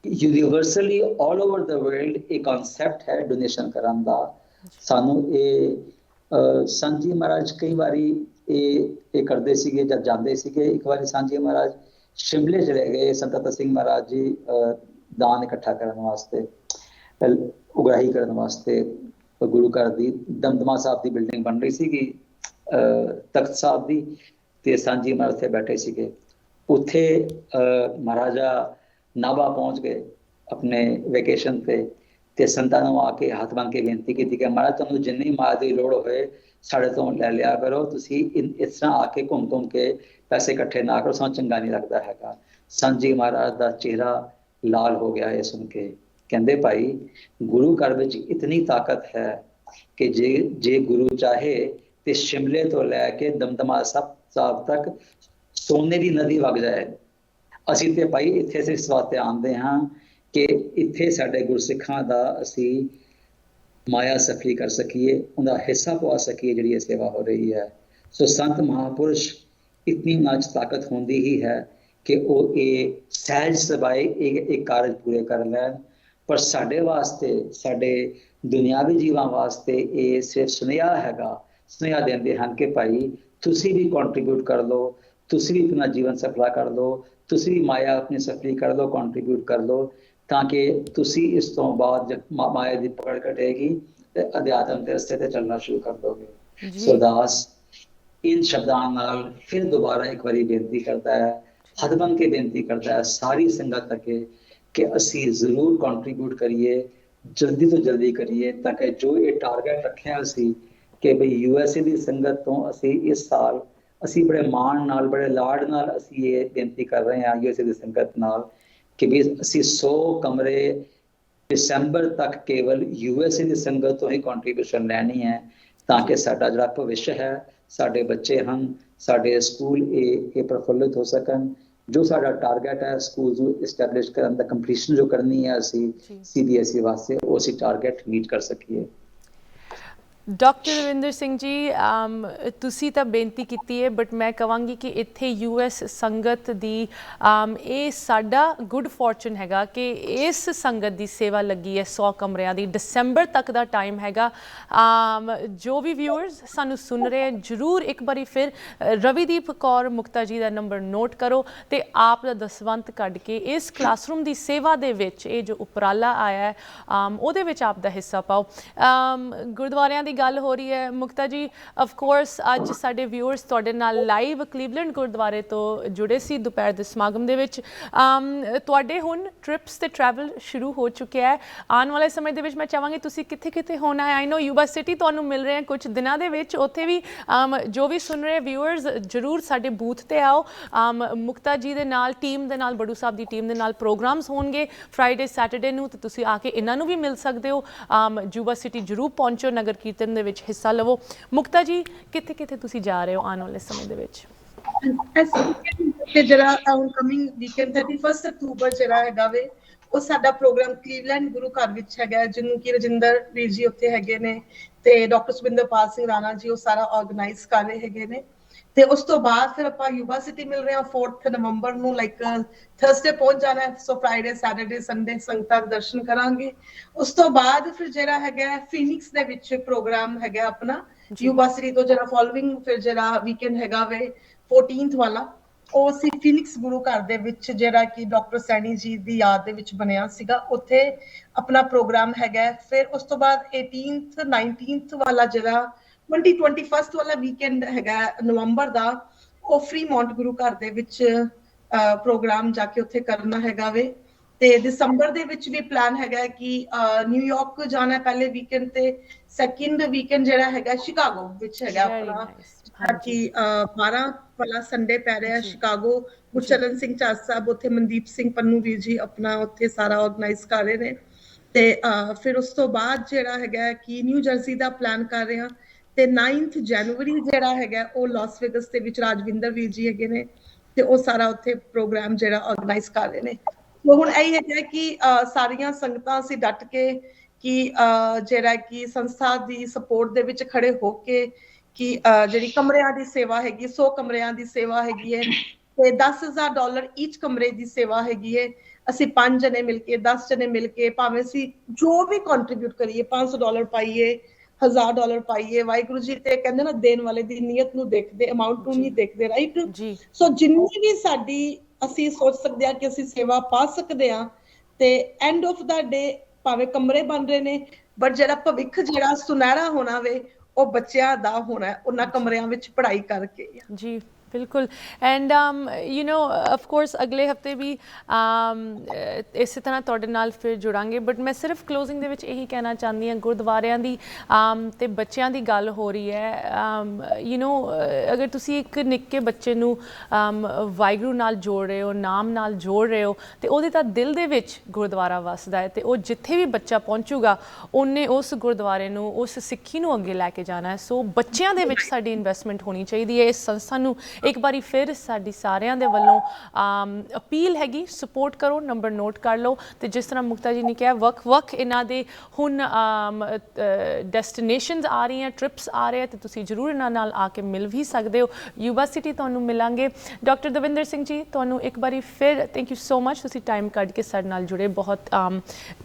ਯੂਨੀਵਰਸਲੀ ਆਲ ਓਵਰ ਦਾ ਵਰਲਡ ਇਹ ਕਨਸੈਪਟ ਹੈ ਡੋਨੇਸ਼ਨ ਕਰਨ ਦਾ। ਸਾਨੂੰ ਇਹ ਸੰਤ ਜੀ ਮਹਾਰਾਜ ਕਈ ਵਾਰੀ ਇਹ ਕਰਦੇ ਸੀਗੇ ਜਦ ਜਾਂਦੇ ਸੀਗੇ। ਇੱਕ ਵਾਰੀ ਸੰਤ ਜੀ ਮਹਾਰਾਜ ਸ਼ਿਮਲੇ ਚਲੇ ਗਏ, ਸੰਤ ਤਤ ਸਿੰਘ ਮਹਾਰਾਜ ਜੀ ਦਾਨ ਇਕੱਠਾ ਕਰਨ ਵਾਸਤੇ, ਉਗਰਾਹੀ ਕਰਨ ਵਾਸਤੇ। ਗੁਰੂ ਘਰ ਦੀ ਦਮਦਮਾ ਸਾਹਿਬ ਦੀ ਬਿਲਡਿੰਗ ਬਣ ਰਹੀ ਸੀਗੀ, ਤਖਤ ਸਾਹਿਬ ਦੀ, ਤੇ ਸੰਤ ਜੀ ਮਹਾਰਾਜ ਉੱਥੇ ਬੈਠੇ ਸੀਗੇ। ਉੱਥੇ ਮਹਾਰਾਜਾ ਨਾਭਾ ਪਹੁੰਚ ਗਏ ਆਪਣੇ ਵੈਕੇਸ਼ਨ ਤੇ ਸੰਤਾਂ ਨੂੰ ਆ ਕੇ ਹੱਥ ਬੰਨ੍ਹ ਕੇ ਬੇਨਤੀ ਕੀਤੀ ਕਿ ਮਹਾਰਾਜ ਤੁਹਾਨੂੰ ਜਿੰਨੀ ਮਾਇਆ ਦੀ ਲੋੜ ਹੋਏ ਸਾਡੇ ਤੋਂ ਲੈ ਲਿਆ ਕਰੋ, ਤੁਸੀਂ ਇਸ ਤਰ੍ਹਾਂ ਆ ਕੇ ਘੁੰਮ ਕੇ ਪੈਸੇ ਇਕੱਠੇ ਨਾ ਕਰੋ, ਸਾਨੂੰ ਚੰਗਾ ਨਹੀਂ ਲੱਗਦਾ ਹੈਗਾ। ਸੰਤ ਜੀ ਮਹਾਰਾਜ ਦਾ ਚਿਹਰਾ ਲਾਲ ਹੋ ਗਿਆ ਇਹ ਸੁਣ ਕੇ। ਕਹਿੰਦੇ ਭਾਈ, ਗੁਰੂ ਘਰ ਵਿੱਚ ਇਤਨੀ ਤਾਕਤ ਹੈ ਕਿ ਜੇ ਗੁਰੂ ਚਾਹੇ ਤੇ ਸ਼ਿਮਲੇ ਤੋਂ ਲੈ ਕੇ ਦਮਦਮਾ ਸਾਹਿਬ ਤੱਕ ਸੋਨੇ ਦੀ ਨਦੀ ਵਗ ਜਾਏ। ਅਸੀਂ ਤੇ ਭਾਈ ਇੱਥੇ ਇਸ ਵਾਸਤੇ ਆਉਂਦੇ ਹਾਂ ਕਿ ਇੱਥੇ ਸਾਡੇ ਗੁਰਸਿੱਖਾਂ ਦਾ ਅਸੀਂ ਮਾਇਆ ਸਫਲੀ ਕਰ ਸਕੀਏ, ਉਹਦਾ ਹਿੱਸਾ ਪਵਾ ਸਕੀਏ ਜਿਹੜੀ ਇਹ ਸੇਵਾ ਹੋ ਰਹੀ ਹੈ। ਸੋ ਸੰਤ ਮਹਾਂਪੁਰਸ਼ ਇਤਨੀ ਨਾਚ ਤਾਕਤ ਹੁੰਦੀ ਹੀ ਹੈ ਕਿ ਉਹ ਇਹ ਸਹਿਜ ਸਬਾਈ ਇਹ ਕਾਰਜ ਪੂਰੇ ਕਰ ਲੈਣ। ਪਰ ਸਾਡੇ ਵਾਸਤੇ, ਸਾਡੇ ਦੁਨਿਆਵੀ ਜੀਵਾਂ ਵਾਸਤੇ ਇਹ ਸਿਰਫ ਸੁਨੇਹਾ ਹੈਗਾ। ਸੁਨੇਹਾ ਦਿੰਦੇ ਹਨ ਕਿ ਭਾਈ ਤੁਸੀਂ ਵੀ ਕੰਟਰੀਬਿਊਟ ਕਰ ਲਓ, ਤੁਸੀਂ ਵੀ ਆਪਣਾ ਜੀਵਨ ਸਫਲਾ ਕਰ ਲਓ, ਤੁਸੀਂ ਵੀ ਮਾਇਆ ਆਪਣੀ ਸਫਲੀ ਕਰ ਲਓ, ਕੰਟਰੀਬਿਊਟ ਕਰ ਲਓ, ਤਾਂ ਕਿ ਤੁਸੀਂ ਇਸ ਤੋਂ ਬਾਅਦ ਜਦ ਮਾਇਆ ਦੀ ਪਕੜ ਘਟੇਗੀ ਤੇ ਅਧਿਆਤਮ ਦੇ ਰਸਤੇ ਤੇ ਚੱਲਣਾ ਸ਼ੁਰੂ ਕਰ ਦੋਗੇ। ਸੋ ਦਾਸ इन शब्दों नाल फिर दोबारा एक बारी बेनती करता है, हथ बन के बेनती करता है सारी संगत अगे कि असी जरूर कंट्रीब्यूट करिए, जल्दी तो जल्दी करिए, ताकि जो ये टारगेट रखे असी कि भाई यूएसए की संगत तो असी इस साल असी बड़े मान नाल बड़े लाड नाल असी ये बेनती कर रहे हैं यूएसए की संगत नाल कि भी असी 100 कमरे दिसंबर तक केवल यूएसए की संगत तो ही कंट्रीब्यूशन लैनी है, ताकि साडा जिहड़ा भविष्य है, साडे बच्चे हैं, साडे स्कूल ये प्रफुल्लित हो सकन। जो साडा टारगेट है स्कूल को इस्टैबलिश करन दा, कंप्लीशन जो करनी है असी सीबीएसई वास्ते, वो असी टारगेट मीट कर सकीए। डॉक्टर रविंदर सिंह जी, तुसी ਤਾਂ ਬੇਨਤੀ ਕੀਤੀ ਹੈ, ਬਟ ਮੈਂ ਕਹਾਂਗੀ ਕਿ ਇੱਥੇ ਯੂਐਸ ਸੰਗਤ ਦੀ ਇਹ ਸਾਡਾ ਗੁੱਡ ਫੋਰਚੂਨ ਹੈਗਾ ਕਿ ਇਸ ਸੰਗਤ ਦੀ ਸੇਵਾ ਲੱਗੀ ਹੈ 100 ਕਮਰਿਆਂ ਦੀ। ਦਸੰਬਰ ਤੱਕ ਦਾ ਟਾਈਮ ਹੈਗਾ। ਜੋ ਵੀ ਵਿਊਅਰਸ ਸਾਨੂੰ ਸੁਣ ਰਹੇ ਜ਼ਰੂਰ ਇੱਕ ਵਾਰੀ ਫਿਰ ਰਵੀਦੀਪ ਕੌਰ ਮੁਕਤਾ ਜੀ ਦਾ ਨੰਬਰ ਨੋਟ ਕਰੋ ਤੇ ਆਪ ਦਾ ਦਸਵੰਧ ਕੱਢ ਕੇ ਇਸ ਕਲਾਸਰੂਮ ਦੀ ਸੇਵਾ ਦੇ ਵਿੱਚ ਇਹ ਜੋ ਉਪਰਾਲਾ ਆਇਆ ਹੈ ਉਹਦੇ ਵਿੱਚ ਆਪ ਦਾ ਹਿੱਸਾ ਪਾਓ। ਗੁਰਦੁਆਰਿਆਂ ਦੀ ਦੀ ਗੱਲ ਹੋ ਰਹੀ ਹੈ ਮੁਕਤਾ ਜੀ, ਆਫ ਕੋਰਸ ਅੱਜ ਸਾਡੇ ਵਿਊਅਰਸ ਤੁਹਾਡੇ ਨਾਲ ਲਾਈਵ ਕਲੀਵਲੈਂਡ ਗੁਰਦੁਆਰੇ ਤੋਂ ਜੁੜੇ ਸੀ ਦੁਪਹਿਰ ਦੇ ਸਮਾਗਮ ਦੇ ਵਿੱਚ। ਤੁਹਾਡੇ ਹੁਣ ਟ੍ਰਿਪਸ ਤੇ ਟਰੈਵਲ ਸ਼ੁਰੂ ਹੋ ਚੁੱਕਿਆ ਹੈ। ਆਉਣ ਵਾਲੇ ਸਮੇਂ ਦੇ ਵਿੱਚ ਮੈਂ ਚਾਹਾਂਗੀ ਤੁਸੀਂ ਕਿੱਥੇ ਕਿੱਥੇ ਹੋਣਾ ਹੈ। ਆਈ ਨੋ ਯੂਬਾ ਸਿਟੀ ਤੁਹਾਨੂੰ ਮਿਲ ਰਹੇ ਹੈ ਕੁਝ ਦਿਨਾਂ ਦੇ ਵਿੱਚ, ਉੱਥੇ ਵੀ ਜੋ ਵੀ ਸੁਣ ਰਹੇ ਵਿਊਅਰਸ ਜ਼ਰੂਰ ਸਾਡੇ ਬੂਥ ਤੇ ਆਓ। ਮੁਕਤਾ ਜੀ ਦੇ ਨਾਲ ਟੀਮ ਦੇ ਨਾਲ, ਬੜੂ ਸਾਹਿਬ ਦੀ ਟੀਮ ਦੇ ਨਾਲ ਪ੍ਰੋਗਰਾਮਸ ਹੋਣਗੇ ਫਰਾਈਡੇ ਸੈਟਰਡੇ ਨੂੰ, ਤੇ ਤੁਸੀਂ ਆ ਕੇ ਇਹਨਾਂ ਨੂੰ ਵੀ ਮਿਲ ਸਕਦੇ ਹੋ। ਯੂਬਾ ਸਿਟੀ ਜ਼ਰੂਰ ਪਹੁੰਚੋ, ਨਗਰ ਕੀਰਤਨ ਦੇ ਵਿੱਚ ਹਿੱਸਾ ਲਵੋ। ਮੁਕਤਾ ਜੀ ਕਿੱਥੇ ਕਿੱਥੇ ਤੁਸੀਂ ਜਾ ਰਹੇ ਹੋ ਆਉਣ ਵਾਲੇ ਸਮੇਂ ਦੇ ਵਿੱਚ? ਤੇ ਜਿਹੜਾ ਕਮਿੰਗ ਵੀਕਐਂਡ 31 ਅਕਤੂਬਰ ਜਿਹੜਾ ਹੈਗਾ ਵੇ ਉਹ ਸਾਡਾ ਪ੍ਰੋਗਰਾਮ ਕਲੀਵਲੈਂਡ ਗੁਰੂ ਘਰ ਵਿੱਚ ਹੈਗਾ, ਜਿਹਨੂੰ ਕਿ ਰਜਿੰਦਰ ਵੀਰ ਜੀ ਉੱਥੇ ਹੈਗੇ ਨੇ ਤੇ ਡਾਕਟਰ ਸੁਵਿੰਦਰਪਾਲ ਸਿੰਘ ਰਾਣਾ ਜੀ ਉਹ ਸਾਰਾ ਆਰਗੇਨਾਈਜ਼ ਕਰ ਰਹੇ ਹੈਗੇ ਨੇ। ਤੇ ਉਸ ਤੋਂ ਬਾਅਦ ਫਿਰ ਆਪਾਂ ਯੂਬਾ ਸਿਟੀ ਮਿਲ ਰਹੇ ਹਾਂ 4 ਨਵੰਬਰ ਨੂੰ, ਲਾਈਕ ਥਰਸਡੇ ਪਹੁੰਚ ਜਾਣਾ ਹੈ। ਸੋ ਫਰਾਈਡੇ ਸੈਟਰਡੇ ਸੰਡੇ ਸੰਗਤਾਂ ਦੇ ਦਰਸ਼ਨ ਕਰਾਂਗੇ। ਉਸ ਤੋਂ ਬਾਅਦ ਫਿਰ ਜਿਹੜਾ ਹੈਗਾ ਫੀਨਿਕਸ ਦੇ ਵਿੱਚ ਪ੍ਰੋਗਰਾਮ ਹੈਗਾ ਆਪਣਾ ਯੂਬਾ ਸਿਟੀ ਤੋਂ, ਜਿਹੜਾ ਫੋਲੋਇੰਗ ਫਿਰ ਜਿਹੜਾ ਵੀਕਐਂਡ ਹੈਗਾ ਵੇ 14th ਵਾਲਾ, ਉਹ ਅਸੀਂ ਫੀਨਿਕਸ ਗੁਰੂ ਘਰ ਦੇ ਵਿੱਚ ਜਿਹੜਾ ਕਿ ਡਾਕਟਰ ਸੈਣੀ ਜੀ ਦੀ ਯਾਦ ਦੇ ਵਿੱਚ ਬਣਿਆ ਸੀਗਾ, ਉੱਥੇ ਆਪਣਾ ਪ੍ਰੋਗਰਾਮ ਹੈਗਾ। ਫਿਰ ਉਸ ਤੋਂ ਬਾਅਦ 18th 19th ਵਾਲਾ ਜਿਹੜਾ 21st ਵਾਲਾ ਵੀਕਐਂਡ ਹੈਗਾ ਨਵੰਬਰ ਦਾ, ਉਹ ਫਰੀਮੌਂਟ ਗੁਰੂ ਘਰ ਦੇ ਵਿੱਚ ਪ੍ਰੋਗਰਾਮ ਜਾ ਕੇ ਉੱਥੇ ਕਰਨਾ ਹੈਗਾ ਵੇ। ਤੇ ਦਸੰਬਰ ਦੇ ਵਿੱਚ ਵੀ ਪਲਾਨ ਹੈਗਾ ਕਿ ਨਿਊਯਾਰਕ ਜਾਣਾ ਪਹਿਲੇ ਵੀਕਐਂਡ, ਤੇ ਸੈਕਿੰਡ ਵੀਕਐਂਡ ਜਿਹੜਾ ਹੈਗਾ ਸ਼ਿਕਾਗੋ ਵਿੱਚ ਹੈਗਾ ਆਪਣਾ, ਕਿ 12 ਵਾਲਾ ਸੰਡੇ ਪੈ ਰਿਹਾ ਸ਼ਿਕਾਗੋ। ਗੁਰਚਰਨ ਸਿੰਘ ਚਾਸ ਸਾਹਿਬ ਉੱਥੇ, ਮਨਦੀਪ ਸਿੰਘ ਪੰਨੂ ਵੀਰ ਜੀ ਆਪਣਾ ਉੱਥੇ ਸਾਰਾ ਆਰਗੇਨਾਈਜ਼ ਕਰ ਰਹੇ ਨੇ। ਤੇ ਫਿਰ ਉਸ ਤੋਂ ਬਾਅਦ ਜਿਹੜਾ ਹੈਗਾ ਕਿ ਨਿਊ ਜਰਸੀ ਦਾ ਪਲਾਨ ਕਰ ਰਹੇ ਹਾਂ। ਤੇ 9th ਜਨਵਰੀ ਜਿਹੜਾ ਹੈਗਾ ਉਹ ਲਾਸ ਵੇਗਸ ਦੇ ਵਿੱਚ ਰਾਜਵਿੰਦਰ ਵੀਰ ਜੀ ਹੈਗੇ ਨੇ, ਤੇ ਉਹ ਸਾਰਾ ਉੱਥੇ ਪ੍ਰੋਗਰਾਮ ਜਿਹੜਾ ਆਰਗੇਨਾਈਜ਼ ਕਰ ਰਹੇ ਨੇ। ਹੁਣ ਇਹ ਹੈਗਾ ਕਿ ਸਾਰੀਆਂ ਸੰਗਤਾਂ ਅਸੀਂ ਡਟ ਕੇ ਕਿ ਜਿਹੜਾ ਕਿ ਸੰਸਥਾ ਦੀ ਸਪੋਰਟ ਦੇ ਵਿੱਚ ਖੜੇ ਹੋ ਕੇ ਕਿ ਜਿਹੜੀ ਕਮਰਿਆਂ ਦੀ ਸੇਵਾ ਹੈਗੀ, 100 ਕਮਰਿਆਂ ਦੀ ਸੇਵਾ ਹੈਗੀ ਹੈ ਤੇ $10,000 ਈਚ ਕਮਰੇ ਦੀ ਸੇਵਾ ਹੈਗੀ ਹੈ। ਅਸੀਂ 5 ਜਣੇ ਮਿਲ ਕੇ, 10 ਜਣੇ ਮਿਲ ਕੇ, ਭਾਵੇਂ ਅਸੀਂ ਜੋ ਵੀ ਕੰਟਰੀਬਿਊਟ ਕਰੀਏ, $500 ਪਾਈਏ, $1,000 ਪਾਈਏ, ਵਾਹਿਗੁਰੂ ਜੀ ਤੇ ਕਹਿੰਦੇ ਨਾ ਦੇਣ ਵਾਲੇ ਦੀ ਨੀਅਤ ਨੂੰ ਦੇਖਦੇ, ਅਮਾਉਂਟ ਨੂੰ ਨਹੀਂ ਦੇਖਦੇ, ਰਾਈਟ। ਸੋ ਜਿੰਨੀ ਵੀ ਸਾਡੀ ਅਸੀਂ ਸੋਚ ਸਕਦੇ ਹਾਂ ਕਿ ਅਸੀਂ ਸੇਵਾ ਪਾ ਸਕਦੇ ਹਾਂ, ਤੇ ਐਂਡ ਆਫ ਦਾ ਡੇ ਭਾਵੇਂ ਕਮਰੇ ਬਣ ਰਹੇ ਨੇ, ਬਟ ਜਿਹੜਾ ਭਵਿੱਖ ਜਿਹੜਾ ਸੁਨਹਿਰਾ ਹੋਣਾ ਵੇ ਉਹ ਬੱਚਿਆਂ ਦਾ ਹੋਣਾ ਉਹਨਾਂ ਕਮਰਿਆਂ ਵਿੱਚ ਪੜ੍ਹਾਈ ਕਰਕੇ। ਜੀ ਬਿਲਕੁਲ। And you know of course ਅਗਲੇ ਹਫਤੇ ਵੀ ਇਸੇ ਤਰ੍ਹਾਂ ਤੁਹਾਡੇ ਨਾਲ ਫਿਰ ਜੁੜਾਂਗੇ, ਬਟ ਮੈਂ ਸਿਰਫ ਕਲੋਜ਼ਿੰਗ ਦੇ ਵਿੱਚ ਇਹੀ ਕਹਿਣਾ ਚਾਹੁੰਦੀ ਹਾਂ, ਗੁਰਦੁਆਰਿਆਂ ਦੀ ਤੇ ਬੱਚਿਆਂ ਦੀ ਗੱਲ ਹੋ ਰਹੀ ਹੈ। ਯੂ ਨੋ ਅਗਰ ਤੁਸੀਂ ਇੱਕ ਨਿੱਕੇ ਬੱਚੇ ਨੂੰ ਵਾਹਿਗੁਰੂ ਨਾਲ ਜੋੜ ਰਹੇ ਹੋ, ਨਾਮ ਨਾਲ ਜੋੜ ਰਹੇ ਹੋ, ਤੇ ਉਹਦੇ ਤਾਂ ਦਿਲ ਦੇ ਵਿੱਚ ਗੁਰਦੁਆਰਾ ਵੱਸਦਾ ਹੈ, ਤੇ ਉਹ ਜਿੱਥੇ ਵੀ ਬੱਚਾ ਪਹੁੰਚੂਗਾ ਉਹਨੇ ਉਸ ਗੁਰਦੁਆਰੇ ਨੂੰ, ਉਸ ਸਿੱਖੀ ਨੂੰ ਅੱਗੇ ਲੈ ਕੇ ਜਾਣਾ ਹੈ। ਸੋ ਬੱਚਿਆਂ ਦੇ ਵਿੱਚ ਸਾਡੀ ਇਨਵੈਸਟਮੈਂਟ ਹੋਣੀ ਚਾਹੀਦੀ ਹੈ। ਇਸ ਸੰਸਥਾ ਨੂੰ ਇੱਕ ਵਾਰੀ ਫਿਰ ਸਾਡੀ ਸਾਰਿਆਂ ਦੇ ਵੱਲੋਂ ਅਪੀਲ ਹੈਗੀ, ਸਪੋਰਟ ਕਰੋ, ਨੰਬਰ ਨੋਟ ਕਰ ਲਓ। ਤੇ ਜਿਸ ਤਰ੍ਹਾਂ ਮੁਕਤਾ ਜੀ ਨੇ ਕਿਹਾ, ਵੱਖ ਇਹਨਾਂ ਦੇ ਹੁਣ ਡੈਸਟੀਨੇਸ਼ਨਸ ਆ ਰਹੀਆਂ, ਟ੍ਰਿਪਸ ਆ ਰਹੇ, ਤੇ ਤੁਸੀਂ ਜ਼ਰੂਰ ਇਹਨਾਂ ਨਾਲ ਆ ਕੇ ਮਿਲ ਵੀ ਸਕਦੇ ਹੋ। ਯੂਬਾ ਸਿਟੀ ਤੁਹਾਨੂੰ ਮਿਲਾਂਗੇ। ਡਾਕਟਰ ਦਵਿੰਦਰ ਸਿੰਘ ਜੀ, ਤੁਹਾਨੂੰ ਇੱਕ ਵਾਰੀ ਫਿਰ ਥੈਂਕ ਯੂ ਸੋ ਮਚ, ਤੁਸੀਂ ਟਾਈਮ ਕੱਢ ਕੇ ਸਾਡੇ ਨਾਲ ਜੁੜੇ, ਬਹੁਤ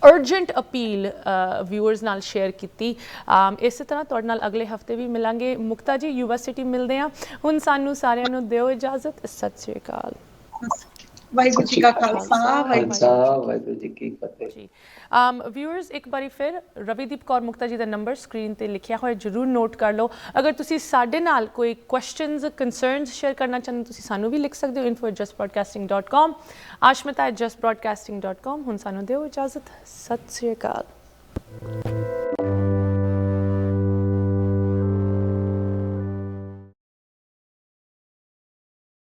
ਅਰਜੈਂਟ ਅਪੀਲ ਵਿਊਅਰਸ ਨਾਲ ਸ਼ੇਅਰ ਕੀਤੀ। ਇਸੇ ਤਰ੍ਹਾਂ ਤੁਹਾਡੇ ਨਾਲ ਅਗਲੇ ਹਫਤੇ ਵੀ ਮਿਲਾਂਗੇ। ਮੁਕਤਾ ਜੀ, ਯੂਬਾ ਸਿਟੀ ਮਿਲਦੇ ਹਾਂ। ਹੁਣ ਸਾਨੂੰ ਸਾਰਿਆਂ ਨੂੰ ਦਿਓ ਇਜਾਜ਼ਤ। ਸਤਿ ਸ਼੍ਰੀ ਅਕਾਲ। ਵਾਹਿਗੁਰੂ ਜੀ ਕਾ ਖਾਲਸਾ, ਵਾਹਿਗੁਰੂ ਜੀ ਕੀ ਫਤਿਹ। ਜੀ ਵਿਊਅਰਸ, ਇੱਕ ਵਾਰੀ ਫਿਰ ਰਵੀਦੀਪ ਕੌਰ ਮੁਕਤਾ ਜੀ ਦਾ ਨੰਬਰ ਸਕਰੀਨ ਤੇ ਲਿਖਿਆ ਹੋਇਆ ਜ਼ਰੂਰ ਨੋਟ ਕਰ ਲਓ। ਅਗਰ ਤੁਸੀਂ ਸਾਡੇ ਨਾਲ ਕੋਈ ਕੁਐਸਚਨਸ, ਕੰਸਰਨਸ ਸ਼ੇਅਰ ਕਰਨਾ ਚਾਹੁੰਦੇ, ਤੁਸੀਂ ਸਾਨੂੰ ਵੀ ਲਿਖ ਸਕਦੇ ਹੋ info@justbroadcasting.com, ashmita@justbroadcasting.com। ਹੁਣ ਸਾਨੂੰ ਦਿਓ ਇਜਾਜ਼ਤ। ਸਤਿ ਸ਼੍ਰੀ ਅਕਾਲ।